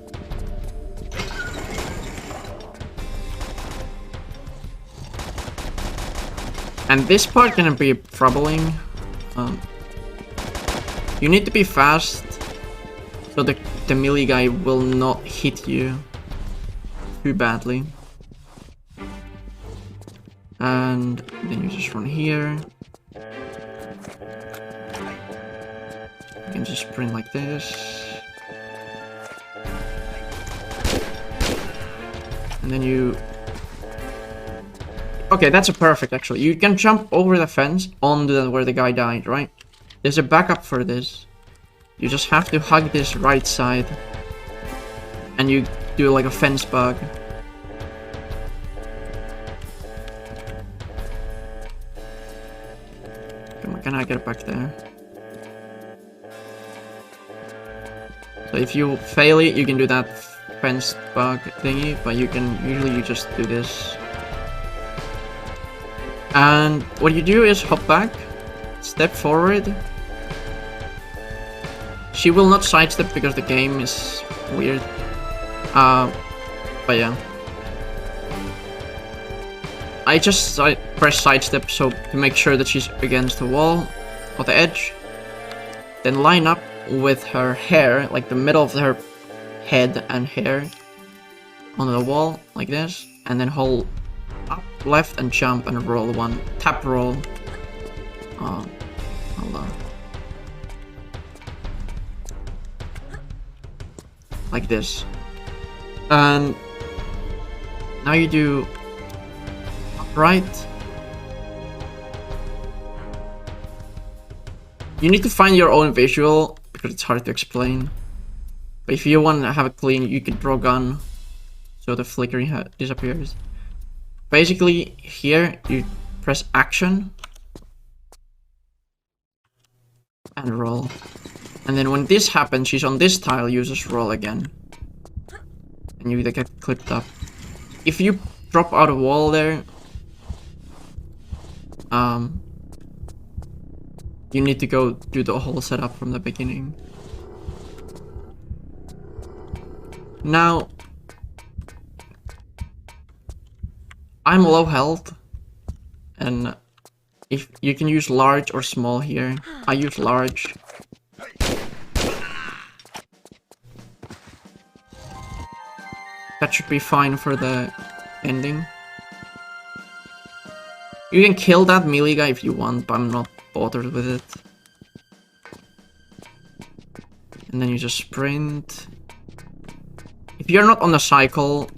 [SPEAKER 1] And this part can be troubling. You need to be fast, so the melee guy will not hit you too badly. And then you just run here. You can just sprint like this. And then you... Okay, that's a perfect actually. You can jump over the fence onto where the guy died, right? There's a backup for this. You just have to hug this right side. And you do like a fence bug. Come on, can I get back there? So if you fail it, you can do that fence bug thingy, but you just do this. And what you do is hop back, step forward. She will not sidestep because the game is weird. But yeah. I just press sidestep so to make sure that she's against the wall or the edge. Then line up with her hair, like the middle of her head and hair on the wall, like this. And then hold up, left, and jump and roll one. Tap roll. Hold on. Like this. And now you do upright. You need to find your own visual because it's hard to explain. But if you want to have it clean, you can draw gun so the flickering disappears. Basically, here you press action and roll. And then when this happens, she's on this tile, you just roll again. And you get clipped up. If you drop out a wall there, you need to go do the whole setup from the beginning. Now, I'm low health, and if you can use large or small here, I use large. That should be fine for the ending. You can kill that melee guy if you want, but I'm not bothered with it. And then you just sprint. If you're not on the cycle,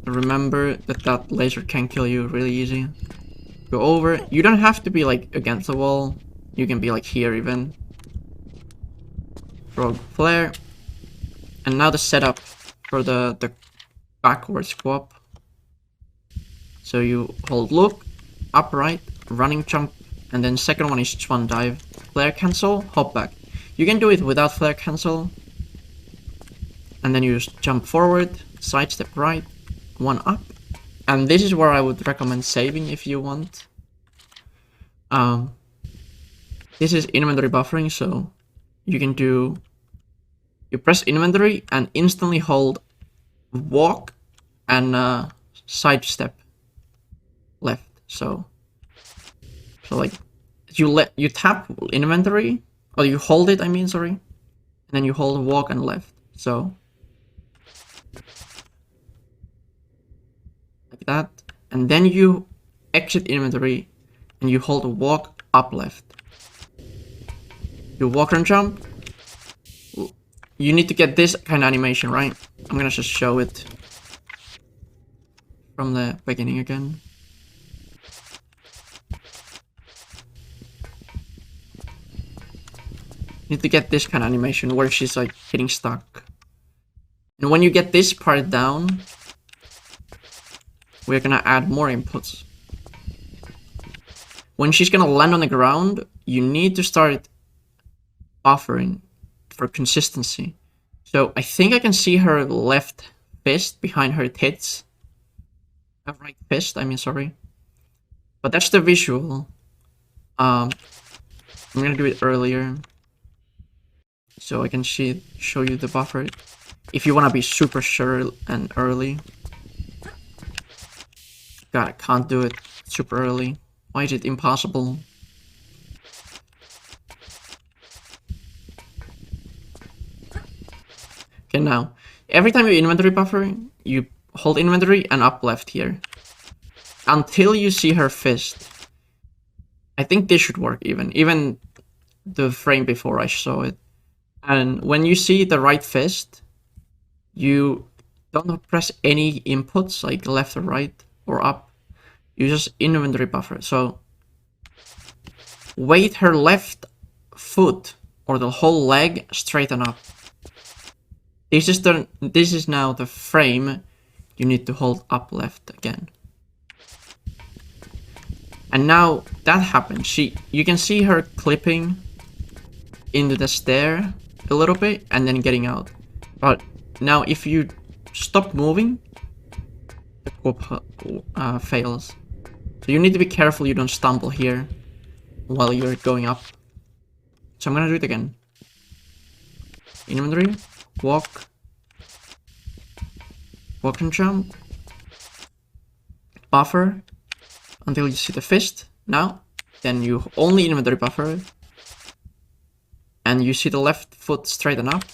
[SPEAKER 1] remember that that laser can kill you really easy. Go over. You don't have to be like against the wall. You can be like here even. Throw flare. And now the setup for the backwards co-op. So you hold look, upright, running jump, and then second one is swan dive. Flare cancel, hop back. You can do it without flare cancel. And then you just jump forward, side step right, one up. And this is where I would recommend saving if you want. This is inventory buffering, so you can do... You press inventory and instantly hold walk and side step left. So like you tap inventory, or you hold it, I mean, sorry. And then you hold walk and left. So like that. And then you exit inventory and you hold walk up left. You walk and jump. You need to get this kind of animation, right? I'm gonna just show it from the beginning again. You need to get this kind of animation where she's like getting stuck. And when you get this part down, we're gonna add more inputs. When she's gonna land on the ground, you need to start buffering for consistency. So I think I can see her left fist behind her tits. Right fist, I mean, sorry. But that's the visual. I'm gonna do it earlier, so I can show you the buffer. If you wanna be super sure and early. God, I can't do it super early. Why is it impossible? Okay, now, every time you inventory buffer, you hold inventory and up left here. Until you see her fist. I think this should work even the frame before I saw it. And when you see the right fist, you don't press any inputs like left or right or up. You just inventory buffer. So weight her left foot or the whole leg straighten up. This is now the frame you need to hold up left again. And now that happens. You can see her clipping into the stair a little bit and then getting out. But now if you stop moving, the co-op fails. So you need to be careful you don't stumble here while you're going up. So I'm gonna do it again. Inventory, walk and jump, buffer until you see the fist. Now, then you only inventory buffer, and you see the left foot straighten up,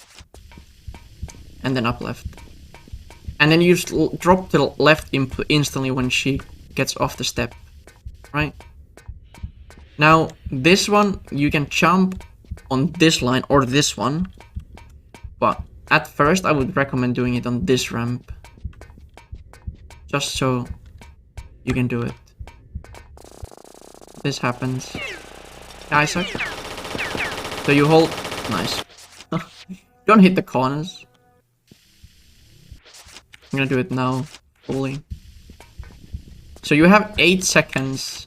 [SPEAKER 1] and then up left. And then you drop the left input instantly when she gets off the step, right? Now, this one, you can jump on this line or this one, but at first I would recommend doing it on this ramp, just so you can do it. This happens. Yeah, I suck. So you hold... Nice. Don't hit the corners. I'm gonna do it now, fully. So you have 8 seconds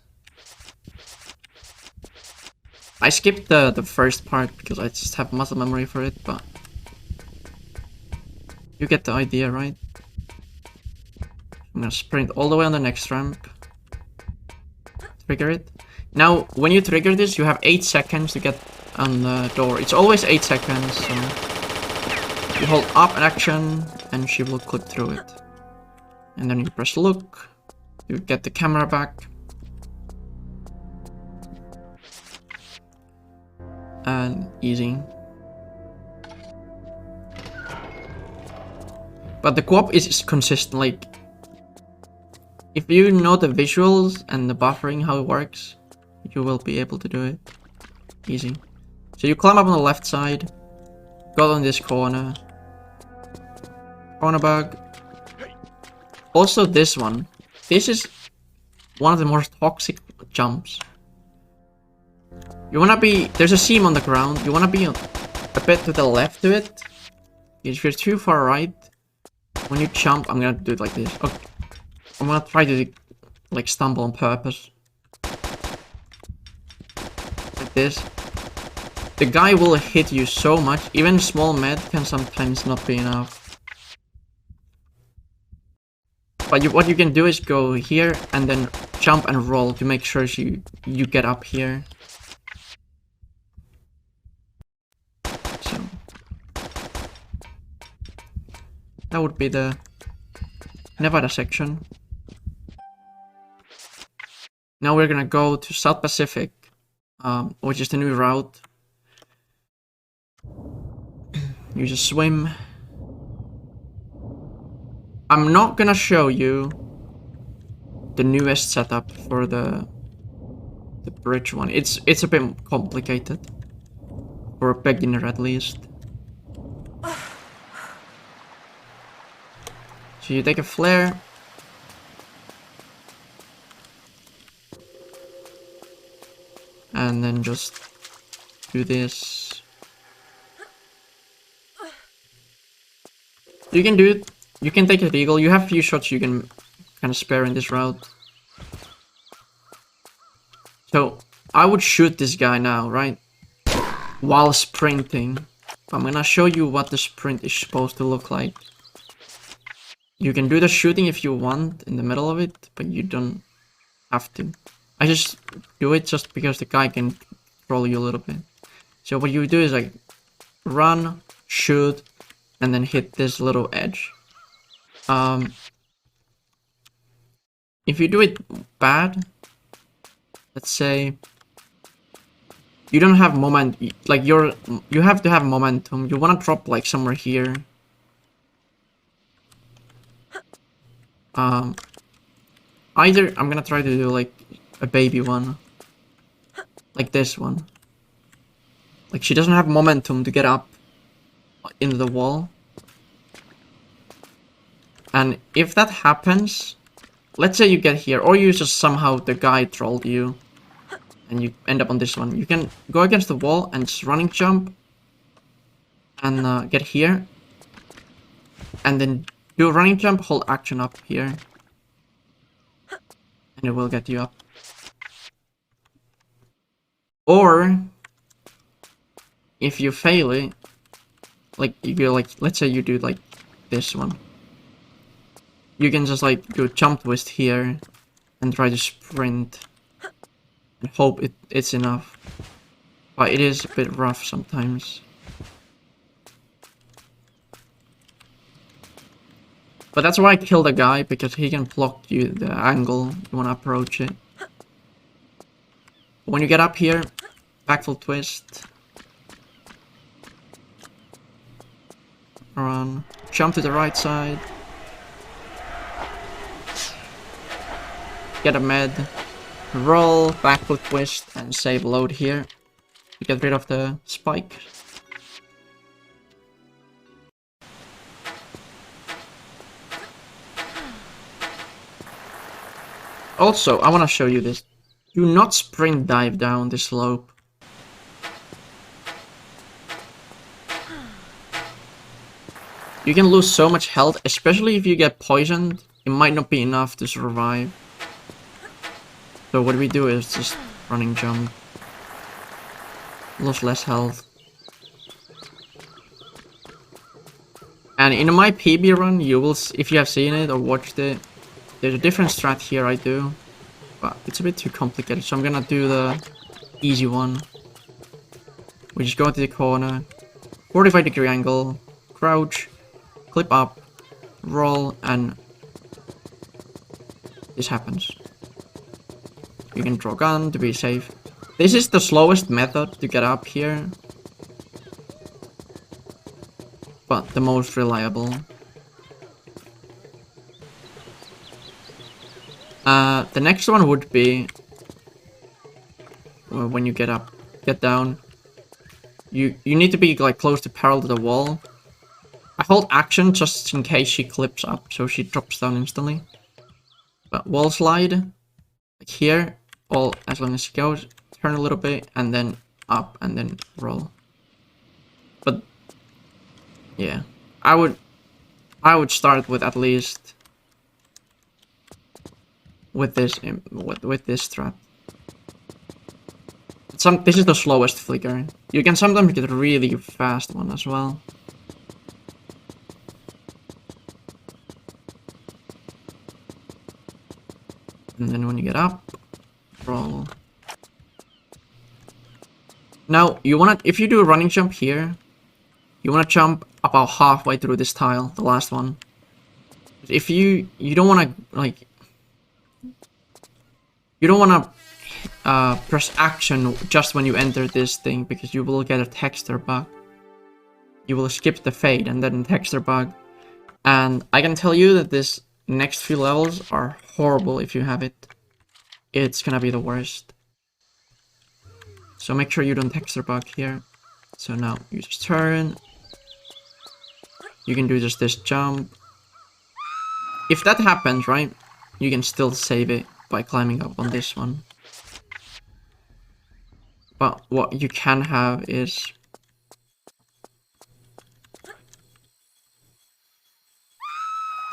[SPEAKER 1] I skipped the first part because I just have muscle memory for it, but you get the idea, right? I'm gonna sprint all the way on the next ramp. Trigger it. Now, when you trigger this, you have 8 seconds to get on the door. It's always 8 seconds, so you hold up an action, and she will click through it. And then you press look, you get the camera back. And easy. But the co-op is consistent, like, if you know the visuals and the buffering, how it works, you will be able to do it. Easy. So you climb up on the left side, go on this corner. Corner bug. Also this one. This is one of the most toxic jumps. You wanna be... There's a seam on the ground. You wanna be a bit to the left of it. If you're too far right, when you jump, I'm gonna do it like this. Okay. I'm gonna try to like stumble on purpose. Like this. The guy will hit you so much. Even small med can sometimes not be enough. But what you can do is go here and then jump and roll to make sure you get up here. So that would be the Nevada section. Now we're gonna go to South Pacific, which is the new route. You just swim. I'm not gonna show you the newest setup for the bridge one. It's a bit complicated. For a beginner at least. So you take a flare. And then just do this. You can do it. You can take a deagle. You have a few shots you can kind of spare in this route. So I would shoot this guy now, right? While sprinting. I'm gonna show you what the sprint is supposed to look like. You can do the shooting if you want in the middle of it, but you don't have to. I just do it just because the guy can control you a little bit. So what you do is like run, shoot, and then hit this little edge. If you do it bad, let's say you don't have like you have to have momentum. You want to drop like somewhere here. Either I'm gonna try to do like a baby one, like this one. Like she doesn't have momentum to get up into the wall. And if that happens, let's say you get here, or you just somehow the guy trolled you, and you end up on this one. You can go against the wall and just running jump, and get here, and then do a running jump, hold action up here, and it will get you up. Or if you fail it, like you go like, let's say you do like this one. You can just like do a jump twist here and try to sprint and hope it's enough. But it is a bit rough sometimes. But that's why I killed the guy, because he can block you the angle you want to approach it. When you get up here, backflip twist. Run. Jump to the right side. Get a med. Roll, backflip twist, and save load here to get rid of the spike. Also, I want to show you this. Do not sprint dive down this slope. You can lose so much health, especially if you get poisoned. It might not be enough to survive. So what we do is just running jump. Lost less health. And in my PB run, you will, if you have seen it or watched it, there's a different strat here I do, but it's a bit too complicated, so I'm gonna do the easy one. We just go into the corner, 45-degree angle, crouch, clip up, roll, and this happens. You can draw gun to be safe. This is the slowest method to get up here, but the most reliable. The next one would be when you get down. You need to be like close to parallel to the wall. I hold action just in case she clips up, so she drops down instantly. But wall slide, like here, all as long as she goes, turn a little bit, and then up, and then roll. But yeah, I would start with at least with this strat. This is the slowest flicker. You can sometimes get a really fast one as well. And then when you get up, roll. Now you wanna, if you do a running jump here, you wanna jump about halfway through this tile, the last one. If you don't wanna like, you don't wanna press action just when you enter this thing, because you will get a texture bug. You will skip the fade and then texture bug. And I can tell you that this next few levels are horrible if you have it. It's gonna be the worst. So make sure you don't texture bug here. So now you just turn. You can do just this jump. If that happens, right, you can still save it by climbing up on this one. But what you can have is...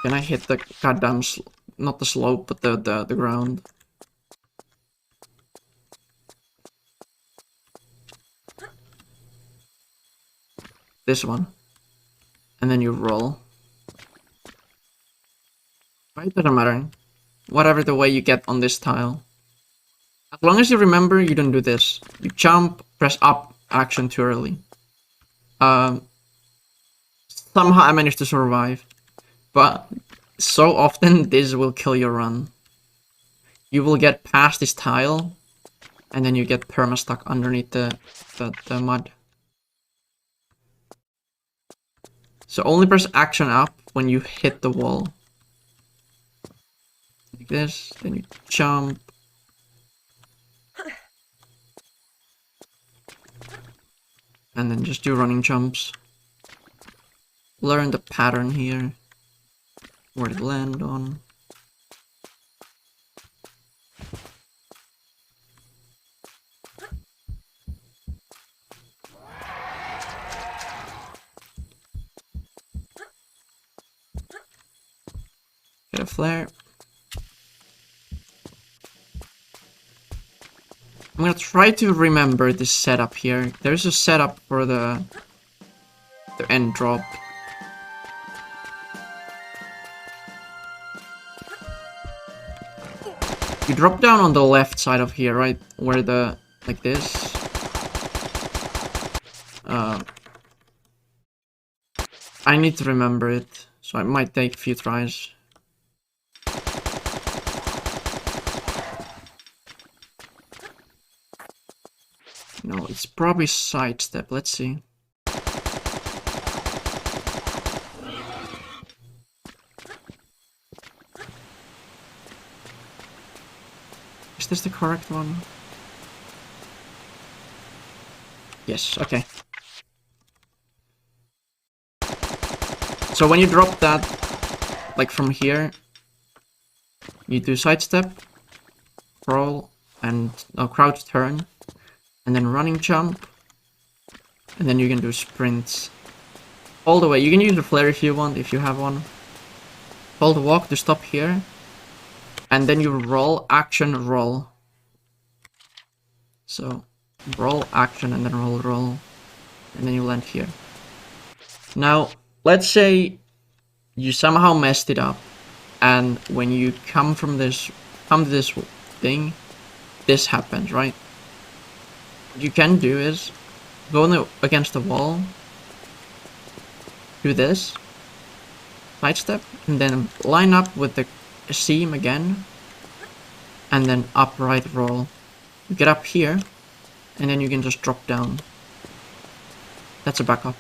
[SPEAKER 1] Can I hit the goddamn... not the slope, but the ground? This one. And then you roll. Right? Doesn't matter. Whatever the way you get on this tile. As long as you remember, you don't do this. You jump, press up, action too early. Somehow I managed to survive. But so often this will kill your run. You will get past this tile, and then you get perma-stuck underneath the mud. So only press action up when you hit the wall. Like this, then you jump. And then just do running jumps. Learn the pattern here. Where to land on. Get a flare. I'm gonna try to remember this setup here. There's a setup for the end drop. You drop down on the left side of here, right? Where the... like this. I need to remember it, so it might take a few tries. No, it's probably sidestep. Let's see. Is this the correct one? Yes, okay. So when you drop that, like from here, you do sidestep, roll, and crouch turn. And then running jump. And then you can do sprints. All the way. You can use a flare if you want, if you have one. Hold walk to stop here. And then you roll, action, roll. So, roll, action, and then roll, roll. And then you land here. Now, let's say you somehow messed it up. And when you come to this thing, this happens, right? What you can do is go against the wall, do this, sidestep, and then line up with the seam again, and then upright roll. You get up here, and then you can just drop down. That's a backup.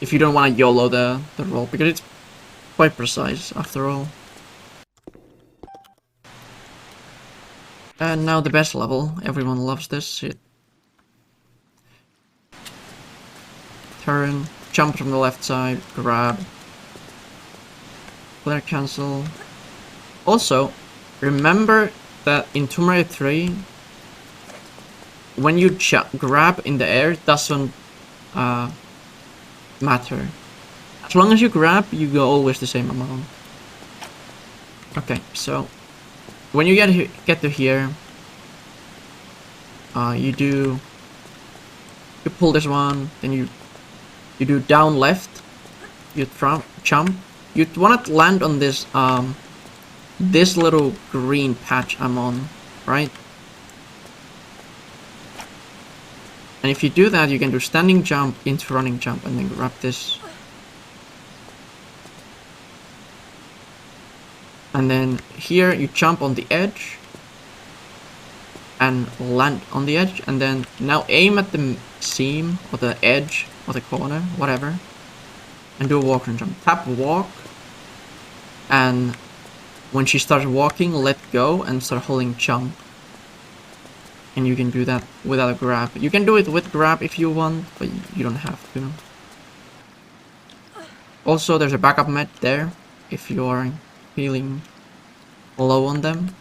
[SPEAKER 1] If you don't want to YOLO the roll, because it's quite precise after all. And now the best level. Everyone loves this shit. Turn, jump from the left side, grab, flare cancel. Also, remember that in Tomb Raider 3, when you grab in the air, it doesn't matter. As long as you grab, you go always the same amount. Okay, so when you get to here, you pull this one, then you do down left, you jump. You want to land on this this little green patch I'm on, right? And if you do that, you can do standing jump into running jump and then grab this. And then here you jump on the edge and land on the edge, and then now aim at the seam or the edge or the corner, whatever, and do a walk and jump. Tap walk, and when she starts walking, let go and start holding jump. And you can do that without a grab. You can do it with grab if you want, but you don't have to. Also, there's a backup med there if you are feeling low on them.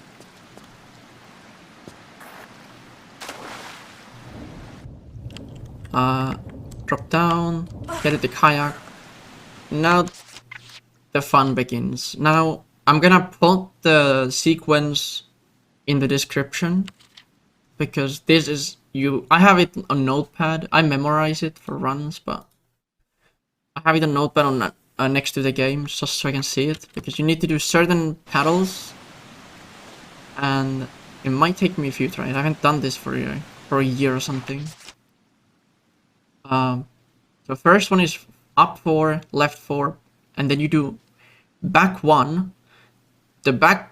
[SPEAKER 1] Drop down, get at the kayak. Now the fun begins. Now I'm gonna put the sequence in the description, because this is I have it on Notepad. I memorize it for runs, but I have it on Notepad on next to the game just so I can see it, because you need to do certain paddles, and it might take me a few tries. I haven't done this for a year or something. So first one is up 4, left 4, and then you do back 1. The back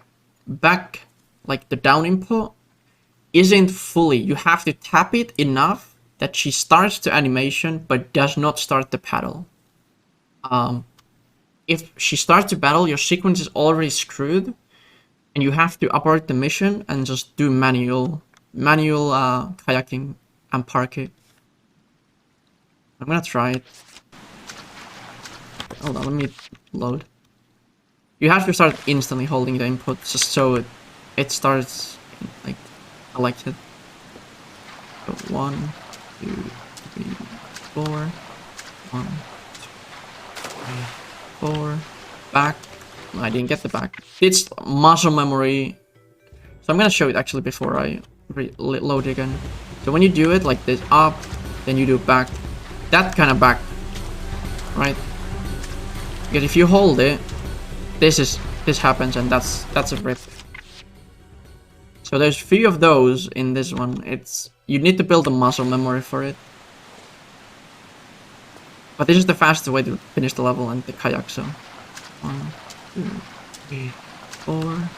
[SPEAKER 1] like the down input isn't fully. You have to tap it enough that she starts the animation but does not start the paddle. If she starts the battle, your sequence is already screwed, and you have to abort the mission and just do manual kayaking and park it. I'm gonna try it. Hold on, let me load. You have to start instantly holding the input just so it starts like elected. So 1, 2, 3, 4. 1, 2, 3, 4. Back. No, I didn't get the back. It's muscle memory. So I'm gonna show it actually before I load again. So when you do it like this, up, then you do back. That kind of back, right? Because if you hold it, this happens, and that's a rip. So there's 3 of those in this one. You need to build a muscle memory for it. But this is the fastest way to finish the level and the kayak. So 1, 2, 3, 4, 1,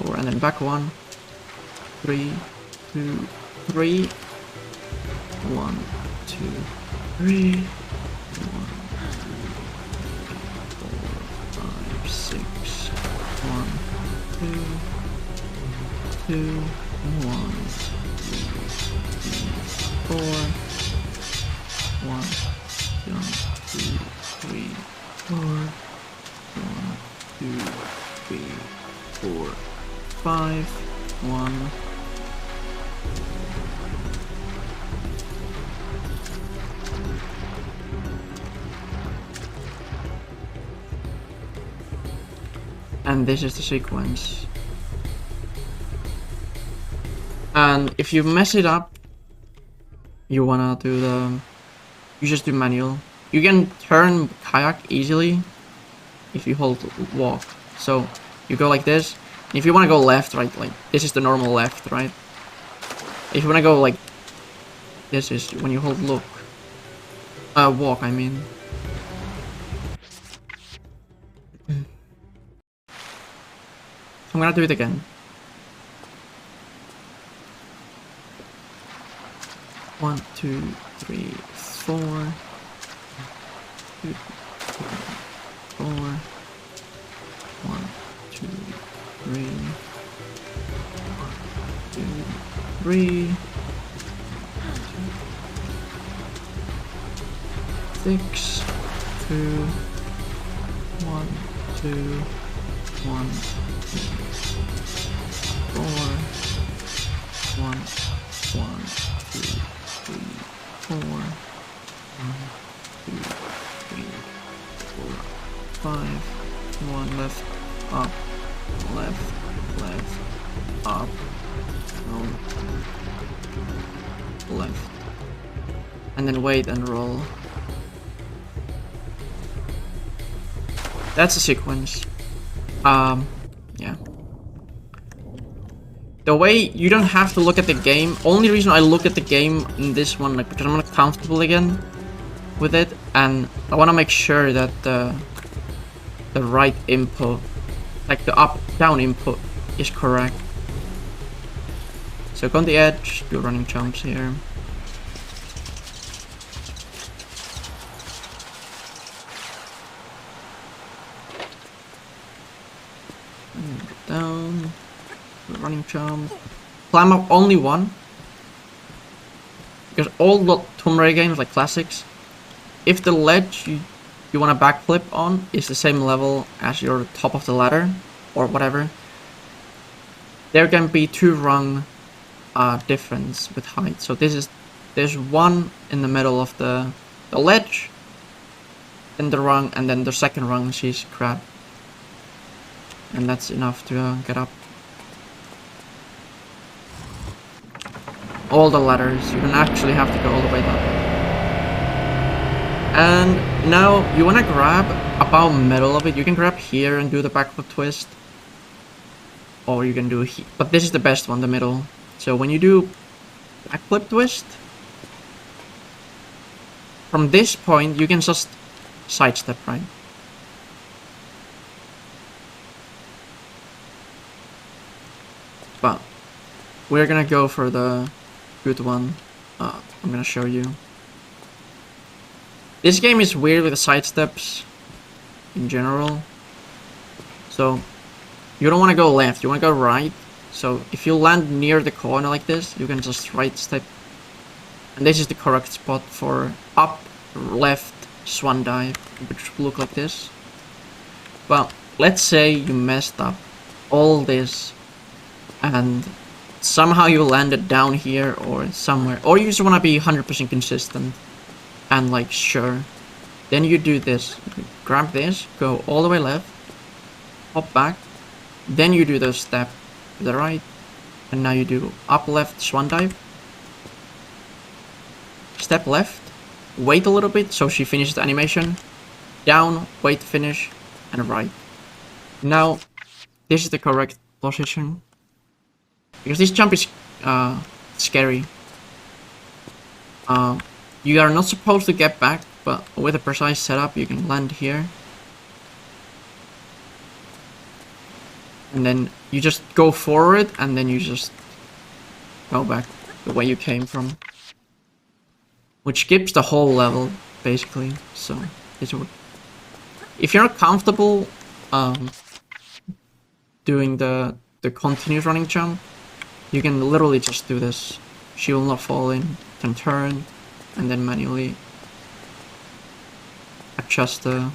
[SPEAKER 1] 2, 4, and then back 1, 3, 2, 3. 1, 2, 3, 1, 4, 5, 6, 1, 2, 2, 1, 3, 4, 1, 2, 3, 4, 1, 2, 3, 4, 5, 1. And this is the sequence. And if you mess it up, you wanna do you just do manual. You can turn Kayak easily if you hold walk. So you go like this. And if you wanna go left, right, like this is the normal left, right? If you wanna go like this is when you hold look. Walk, I mean. I'm gonna do it again. 1, 2, 3, 4. 2, 3, 4. 1, 2, 3. 1, 2, 3. 6, 2, 1, 2, 1, 4, 1, 1, 2, 3, 4, 1, 2, 3, 4, 5, 1 left, up, left, up, roll, left, and then wait and roll. That's a sequence. Yeah. The way you don't have to look at the game. Only reason I look at the game in this one, like, because I'm not comfortable again with it, and I want to make sure that the right input, like the up down input, is correct. So go on the edge, do running jumps here. Down, running jump, climb up only one, because all the Tomb Raider games, like classics, if the ledge you want to backflip on is the same level as your top of the ladder or whatever, there can be 2 rung difference with height. So there's one in the middle of the ledge, then the rung, and then the second rung she's crab. And that's enough to get up. All the ladders, you don't actually have to go all the way down. And now you want to grab about middle of it. You can grab here and do the backward twist. Or you can do here. But this is the best one, the middle. So when you do backflip twist, from this point you can just sidestep, right? But we're gonna go for the good one. I'm gonna show you. This game is weird with the side steps in general. So you don't want to go left, you want to go right. So if you land near the corner like this, you can just right step. And this is the correct spot for up, left, swan dive, which will look like this. But let's say you messed up all this and somehow you landed down here or somewhere, or you just want to be 100% consistent and like sure, then you do this. Grab this, go all the way left, hop back, then you do the step to the right, and now you do up, left, swan dive, step left, wait a little bit so she finishes the animation, down, wait, finish, and right. Now this is the correct position. Because this jump is scary. You are not supposed to get back, but with a precise setup you can land here. And then you just go forward and then you just go back the way you came from. Which skips the whole level, basically. So, if you're not comfortable doing the continuous running jump, you can literally just do this. She will not fall in, can turn, and then manually adjust the...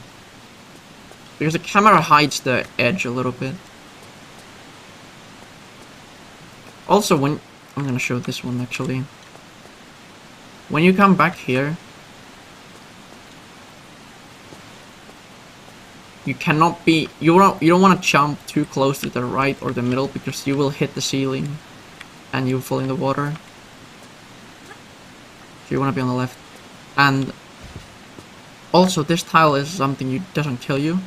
[SPEAKER 1] Because the camera hides the edge a little bit. Also, when... I'm gonna show this one actually. When you come back here, you cannot be... You don't want to jump too close to the right or the middle because you will hit the ceiling. and you fall in the water. So you want to be on the left. And also this tile is something you doesn't kill you.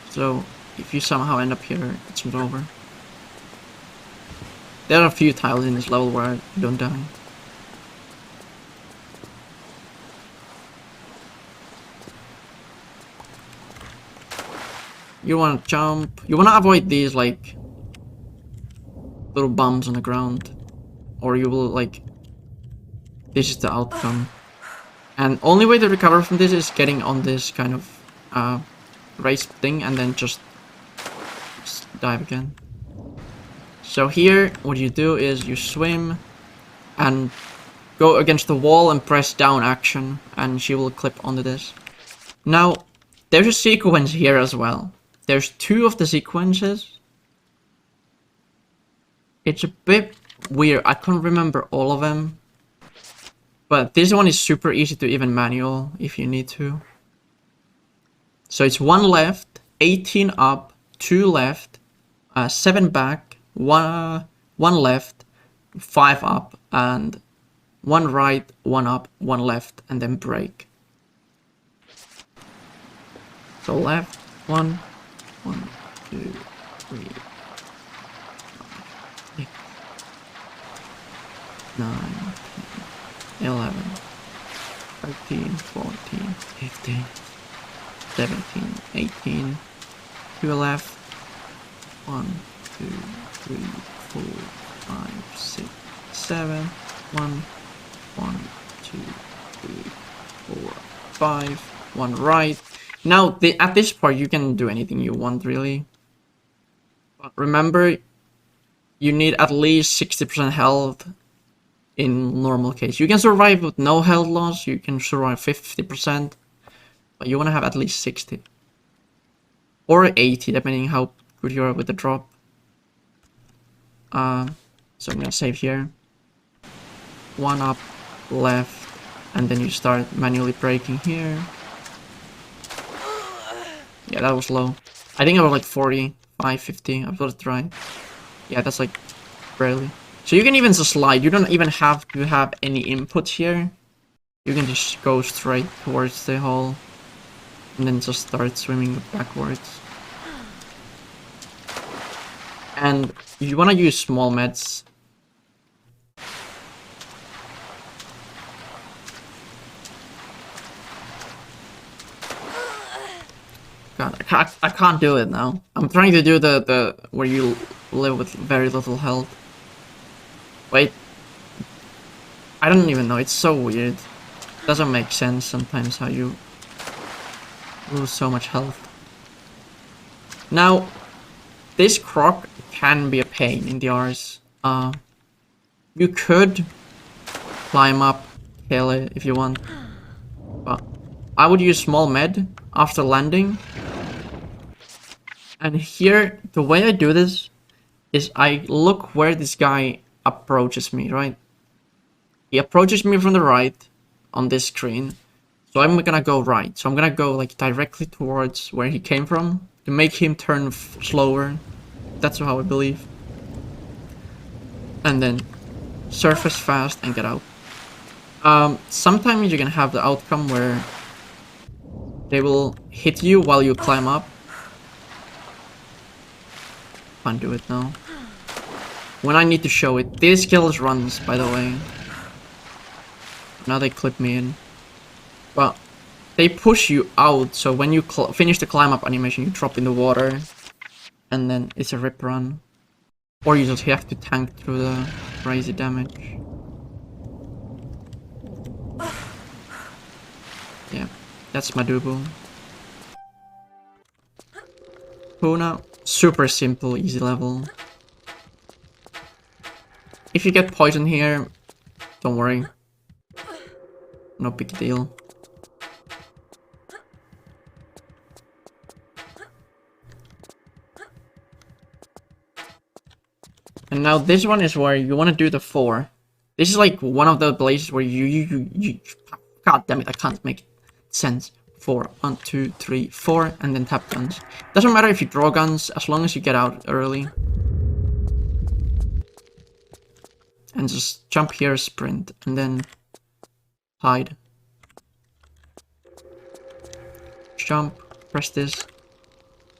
[SPEAKER 1] So if you somehow end up here, it's over. There are a few tiles in this level where you don't die. You want to jump. You want to avoid these like little bumps on the ground, or you will like. This is the outcome. And only way to recover from this is getting on this kind of race thing and then just dive again. So here, what you do is you swim and go against the wall and press down action, and she will clip onto this. Now, there's a sequence here as well. There's 2 of the sequences. It's a bit weird. I can't remember all of them. But this one is super easy to even manual if you need to. So it's 1 left, 18 up, 2 left, 7 back, 1 left, 5 up, and 1 right, 1 up, 1 left, and then break. So left, 1, 1, 2, 3, 5, 6, 9, 11, 13, 14, 15, 17, 18, 2 left, 1, 2, 3, 4, 5, 6, 7, 1, 1, 2, 3, 4, 5, 1 right. Now, at this part, you can do anything you want, really. But remember, you need at least 60% health in normal case. You can survive with no health loss, you can survive 50%, but you want to have at least 60. Or 80, depending how good you are with the drop. So I'm gonna save here. 1 up, left, and then you start manually braking here. Yeah, that was low. I think I was like 45, 50. I thought it right. Yeah, that's like barely. So you can even just slide. You don't even have to have any inputs here. You can just go straight towards the hole and then just start swimming backwards. And you want to use small meds. God, I can't do it now. I'm trying to do the where you live with very little health. Wait. I don't even know. It's so weird. It doesn't make sense sometimes how you lose so much health. Now, this croc can be a pain in the arse. You could climb up, kill it if you want. But I would use small med after landing. And here, the way I do this is I look where this guy approaches me, right? He approaches me from the right on this screen. So I'm gonna go right. So I'm gonna go like directly towards where he came from to make him turn slower. That's how I believe. And then surface fast and get out. Sometimes you can have the outcome where they will hit you while you climb up. Can't do it now. When I need to show it. This kills runs, by the way. Now they clip me in. But they push you out, so when you finish the climb up animation, you drop in the water. And then it's a rip run. Or you just have to tank through the crazy damage. Yeah, that's Madubu. Puna, super simple, easy level. If you get poison here, don't worry. No big deal. And now this one is where you want to do the 4. This is like one of the places where you God damn it, I can't make sense. 4, 1, 2, 3, 4, and then tap guns. Doesn't matter if you draw guns, as long as you get out early. And just jump here, sprint, and then hide. Jump, press this.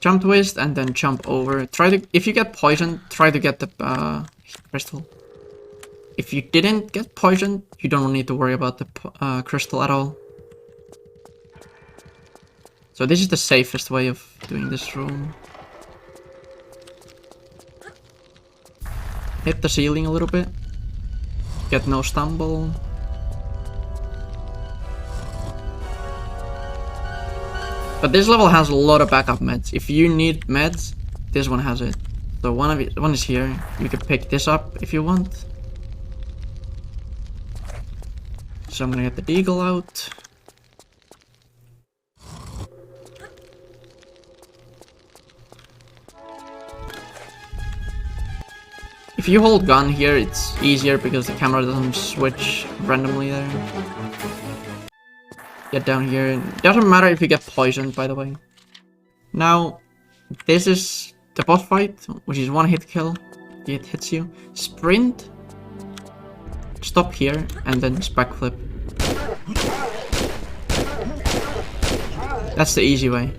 [SPEAKER 1] Jump twist, and then jump over. Try to, if you get poisoned, try to get the crystal. If you didn't get poisoned, you don't need to worry about the crystal at all. So this is the safest way of doing this room. Hit the ceiling a little bit. Get no stumble. But this level has a lot of backup meds. If you need meds, this one has it. So one is here. You can pick this up if you want. So I'm gonna get the deagle out. If you hold gun here, it's easier because the camera doesn't switch randomly there. Get down here. It doesn't matter if you get poisoned, by the way. Now, this is the boss fight, which is one hit kill. It hits you. Sprint. Stop here, and then just backflip. That's the easy way.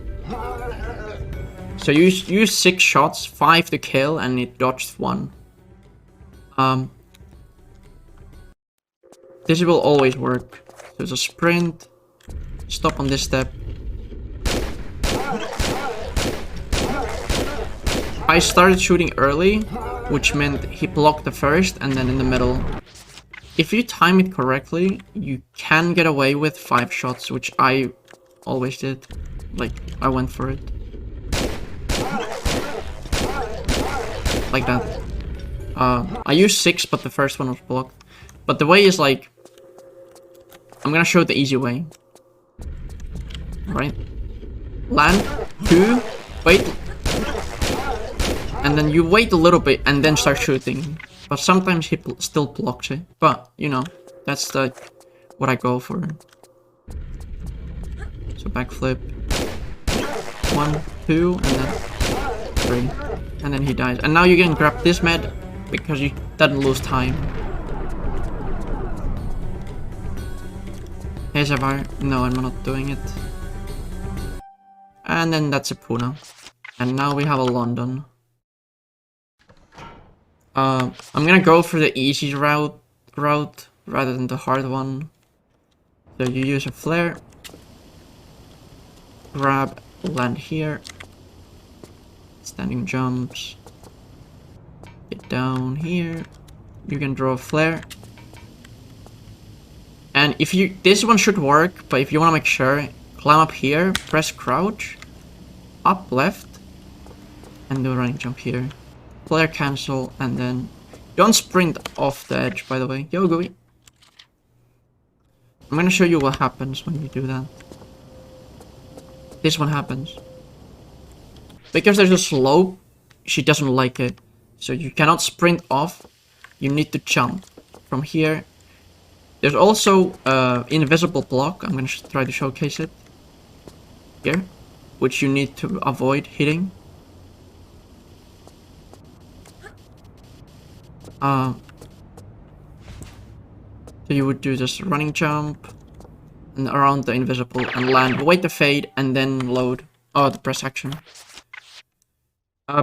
[SPEAKER 1] So you use 6 shots, 5 to kill, and it dodged 1. This will always work. There's a sprint. Stop on this step. I started shooting early, which meant he blocked the first and then in the middle. If you time it correctly, you can get away with 5 shots, which I always did. Like, I went for it. Like that. I used 6, but the first one was blocked. But the way is like... I'm gonna show the easy way. Right? Land, 2, wait. And then you wait a little bit and then start shooting. But sometimes he still blocks it. But, you know, that's what I go for. So backflip. 1, 2, and then 3. And then he dies. And now you can grab this med because you doesn't lose time. Hey Sapphire. No, I'm not doing it. And then that's a Puna. And now we have a London. I'm gonna go for the easy route rather than the hard one. So you use a flare. Grab, land here. Standing jumps. Get down here. You can draw a flare. And if you, this one should work, but if you want to make sure, climb up here, press crouch, up left, and do a running jump here. Flare cancel, and then don't sprint off the edge, by the way. Yo, gooey. I'm gonna show you what happens when you do that. This one happens. Because there's a slope, she doesn't like it. So you cannot sprint off, you need to jump from here. There's also invisible block, I'm gonna try to showcase it. Here, which you need to avoid hitting. So you would do just running jump and around the invisible and land, wait the fade, and then load. Oh, the press action.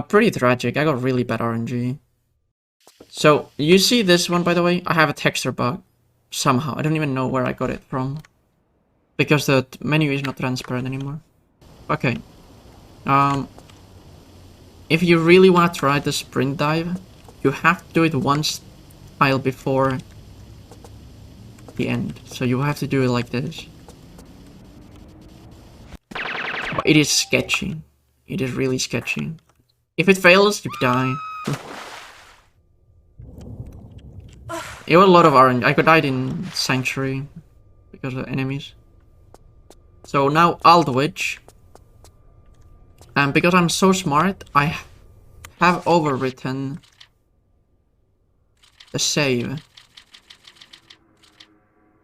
[SPEAKER 1] Pretty tragic. I got really bad RNG. So you see this one, by the way, I have a texture bug somehow. I don't even know where I got it from because the menu is not transparent anymore. Okay. If you really want to try the sprint dive, you have to do it once tile before the end. So you have to do it like this. But it is sketchy. It is really sketchy. If it fails, you die. It was a lot of RNG. I could die in Sanctuary because of enemies. So now Aldwich. And because I'm so smart, I have overwritten the save.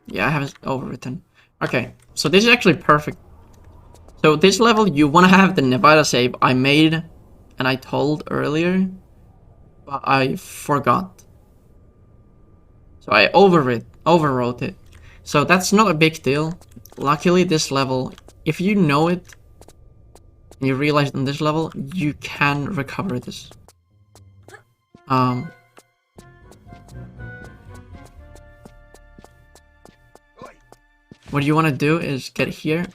[SPEAKER 1] Yeah, I have it overwritten. Okay, so this is actually perfect. So this level, you want to have the Nevada save I made and I told earlier, but I forgot. So I overwrote it. So that's not a big deal. Luckily, this level, if you know it, and you realize on this level, you can recover this. What you want to do is get here.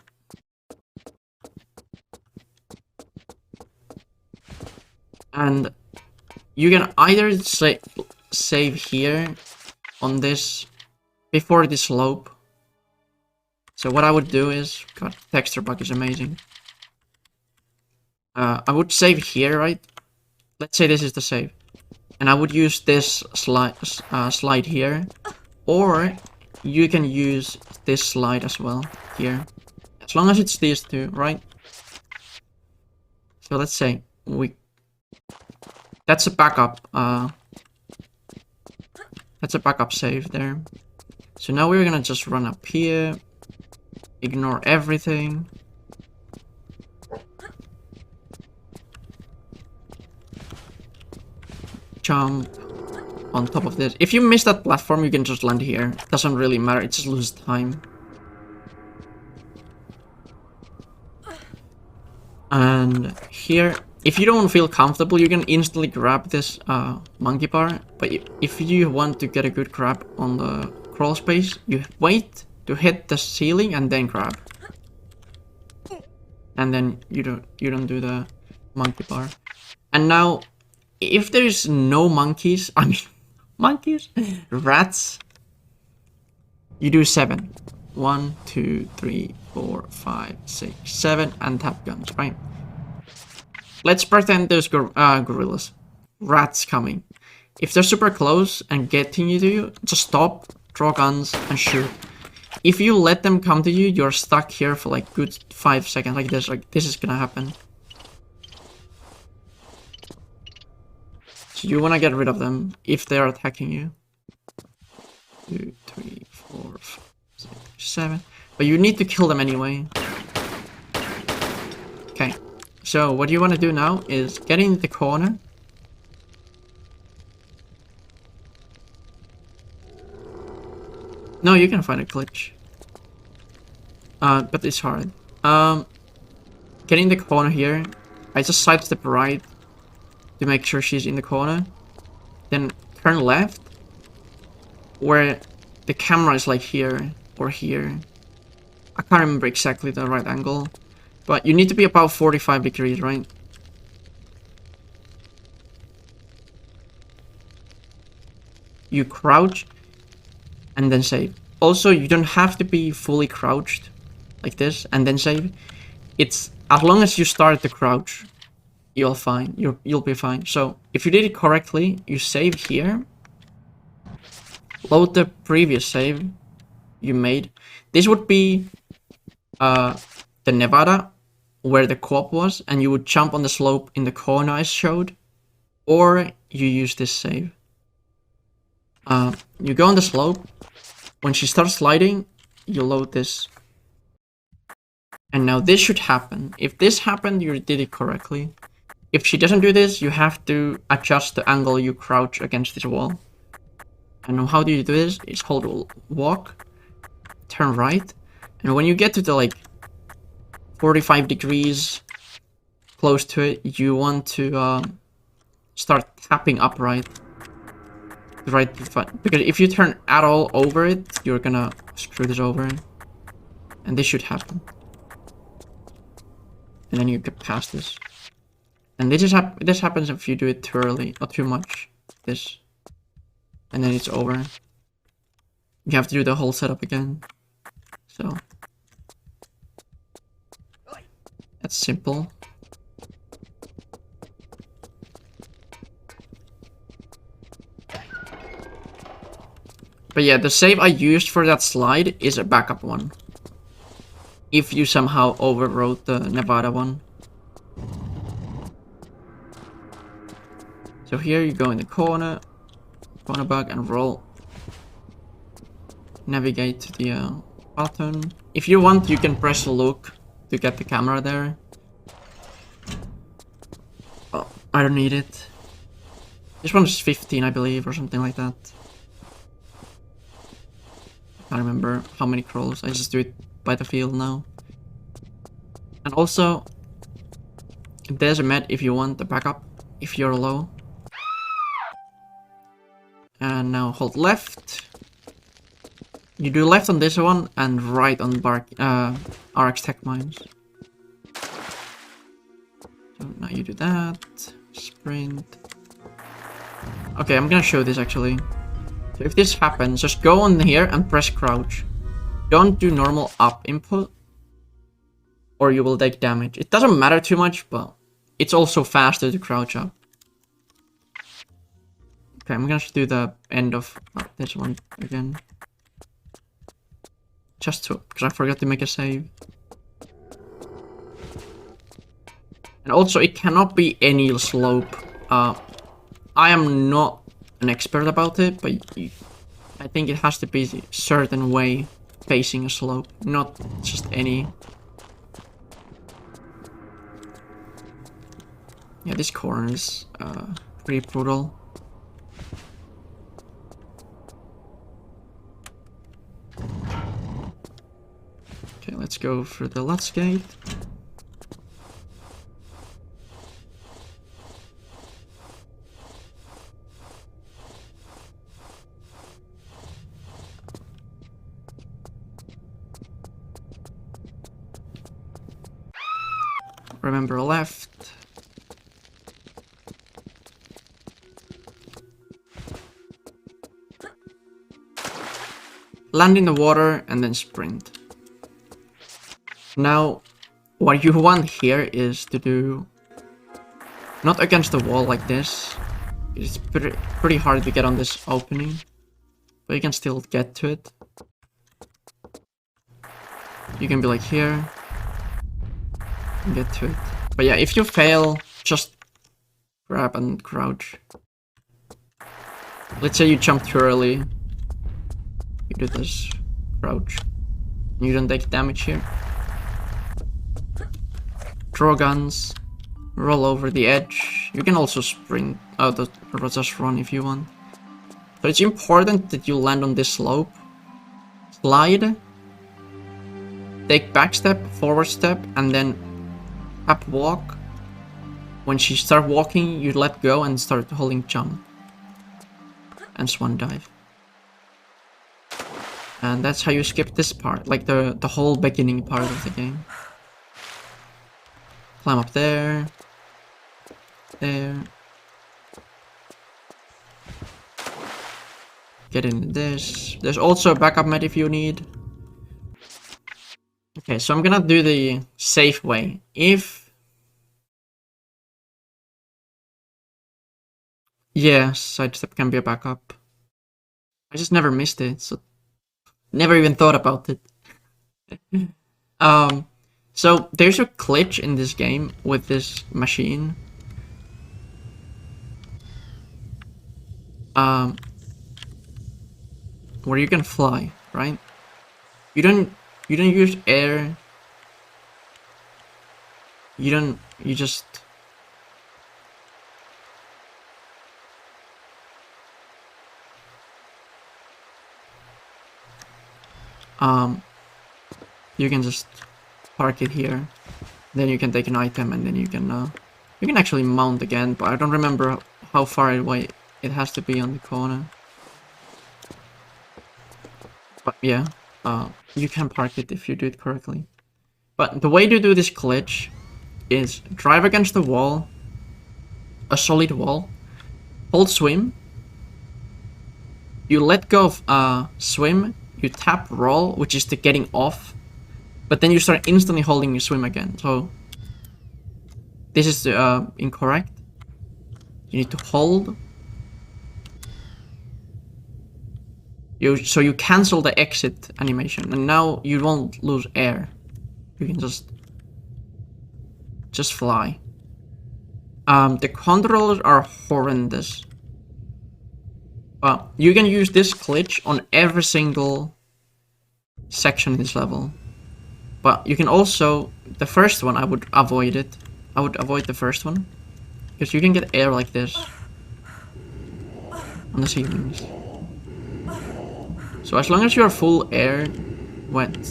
[SPEAKER 1] And you can either save here on this before the slope. So what I would do is, God, texture bug is amazing. I would save here, right? Let's say this is the save. And I would use this slide here. Or you can use this slide as well here. As long as it's these two, right? So let's say that's a backup. That's a backup save there. So now we're gonna just run up here. Ignore everything. Jump on top of this. If you miss that platform, you can just land here. Doesn't really matter, it just loses time. And here, if you don't feel comfortable, you can instantly grab this monkey bar. But if you want to get a good grab on the crawl space, you wait to hit the ceiling and then grab. And then you don't do the monkey bar. And now, if there's no monkeys, I mean monkeys, rats, you do 7. 1, 2, 3, 4, 5, 6, 7, and tap guns, right? Let's pretend there's gorillas, rats coming. If they're super close and getting you to you, just stop, draw guns, and shoot. If you let them come to you, you're stuck here for like good 5 seconds, like this. Like this is gonna happen. So you wanna get rid of them if they are attacking you. 2, 3, 4, 5, 6, 7. But you need to kill them anyway. Okay. So what you want to do now is get in the corner. No, you can find a glitch. But it's hard. Get in the corner here. I just sidestep right to make sure she's in the corner. Then turn left, where the camera is like here or here. I can't remember exactly the right angle. But you need to be about 45 degrees, right? You crouch and then save. Also, you don't have to be fully crouched like this and then save. It's as long as you start the crouch, you'll be fine. So if you did it correctly, you save here. Load the previous save you made. This would be the Nevada where the co-op was, and you would jump on the slope in the corner I showed, or you use this save. You go on the slope. When she starts sliding, you load this. And now this should happen. If this happened, you did it correctly. If she doesn't do this, you have to adjust the angle you crouch against this wall. And how do you do this? It's hold walk, turn right, and when you get to the like 45 degrees close to it, you want to start tapping upright. Right, because if you turn at all over it, you're gonna screw this over. And this should happen. And then you get past this. And this happens if you do it too early or too much. This. And then it's over. You have to do the whole setup again. So that's simple. But yeah, the save I used for that slide is a backup one. If you somehow overwrote the Nevada one. So here you go in the corner bug and roll. Navigate to the button. If you want, you can press look to get the camera there. Oh, I don't need it. This one's 15, I believe, or something like that. I don't remember how many crawls. I just do it by the field now. And also, there's a med if you want the backup, if you're low. And now hold left. You do left on this one and right on RX Tech Mines. So now you do that. Sprint. Okay, I'm gonna show this actually. So if this happens, just go on here and press crouch. Don't do normal up input, or you will take damage. It doesn't matter too much, but it's also faster to crouch up. Okay, I'm gonna do the end of this one again. Just to, because I forgot to make a save. And also, it cannot be any slope. I am not an expert about it, but I think it has to be a certain way facing a slope, not just any. Yeah, this corner is pretty brutal. Okay, let's go for the last gate. Remember left. Land in the water and then sprint. Now, what you want here is to do not against the wall like this. It's pretty hard to get on this opening, but you can still get to it. You can be like here and get to it. But yeah, if you fail, just grab and crouch. Let's say you jump too early. You do this, crouch. You don't take damage here. Draw guns, roll over the edge. You can also sprint out or just run if you want. So it's important that you land on this slope. Slide. Take back step, forward step, and then tap walk. When she starts walking, you let go and start holding jump. And swan dive. And that's how you skip this part, like the whole beginning part of the game. Climb up there. There. Get in this. There's also a backup med if you need. Okay, so I'm gonna do the safe way. Yeah, sidestep can be a backup. I just never missed it, so never even thought about it. So there's a glitch in this game with this machine. Where you can fly, right? You don't use air. You just you can just park it here, then you can take an item and then you can actually mount again, but I don't remember how far away it has to be on the corner. But yeah, you can park it if you do it correctly. But the way to do this glitch is drive against the wall, a solid wall, hold swim, you let go of swim, you tap roll, which is the getting off, but then you start instantly holding your swim again. So this is incorrect. You need to hold. So you cancel the exit animation, and now you won't lose air. You can just fly. The controls are horrendous. You can use this glitch on every single section in this level. But you can also, the first one I would avoid it. I would avoid the first one, because you can get air like this on the ceilings. So as long as you're full air,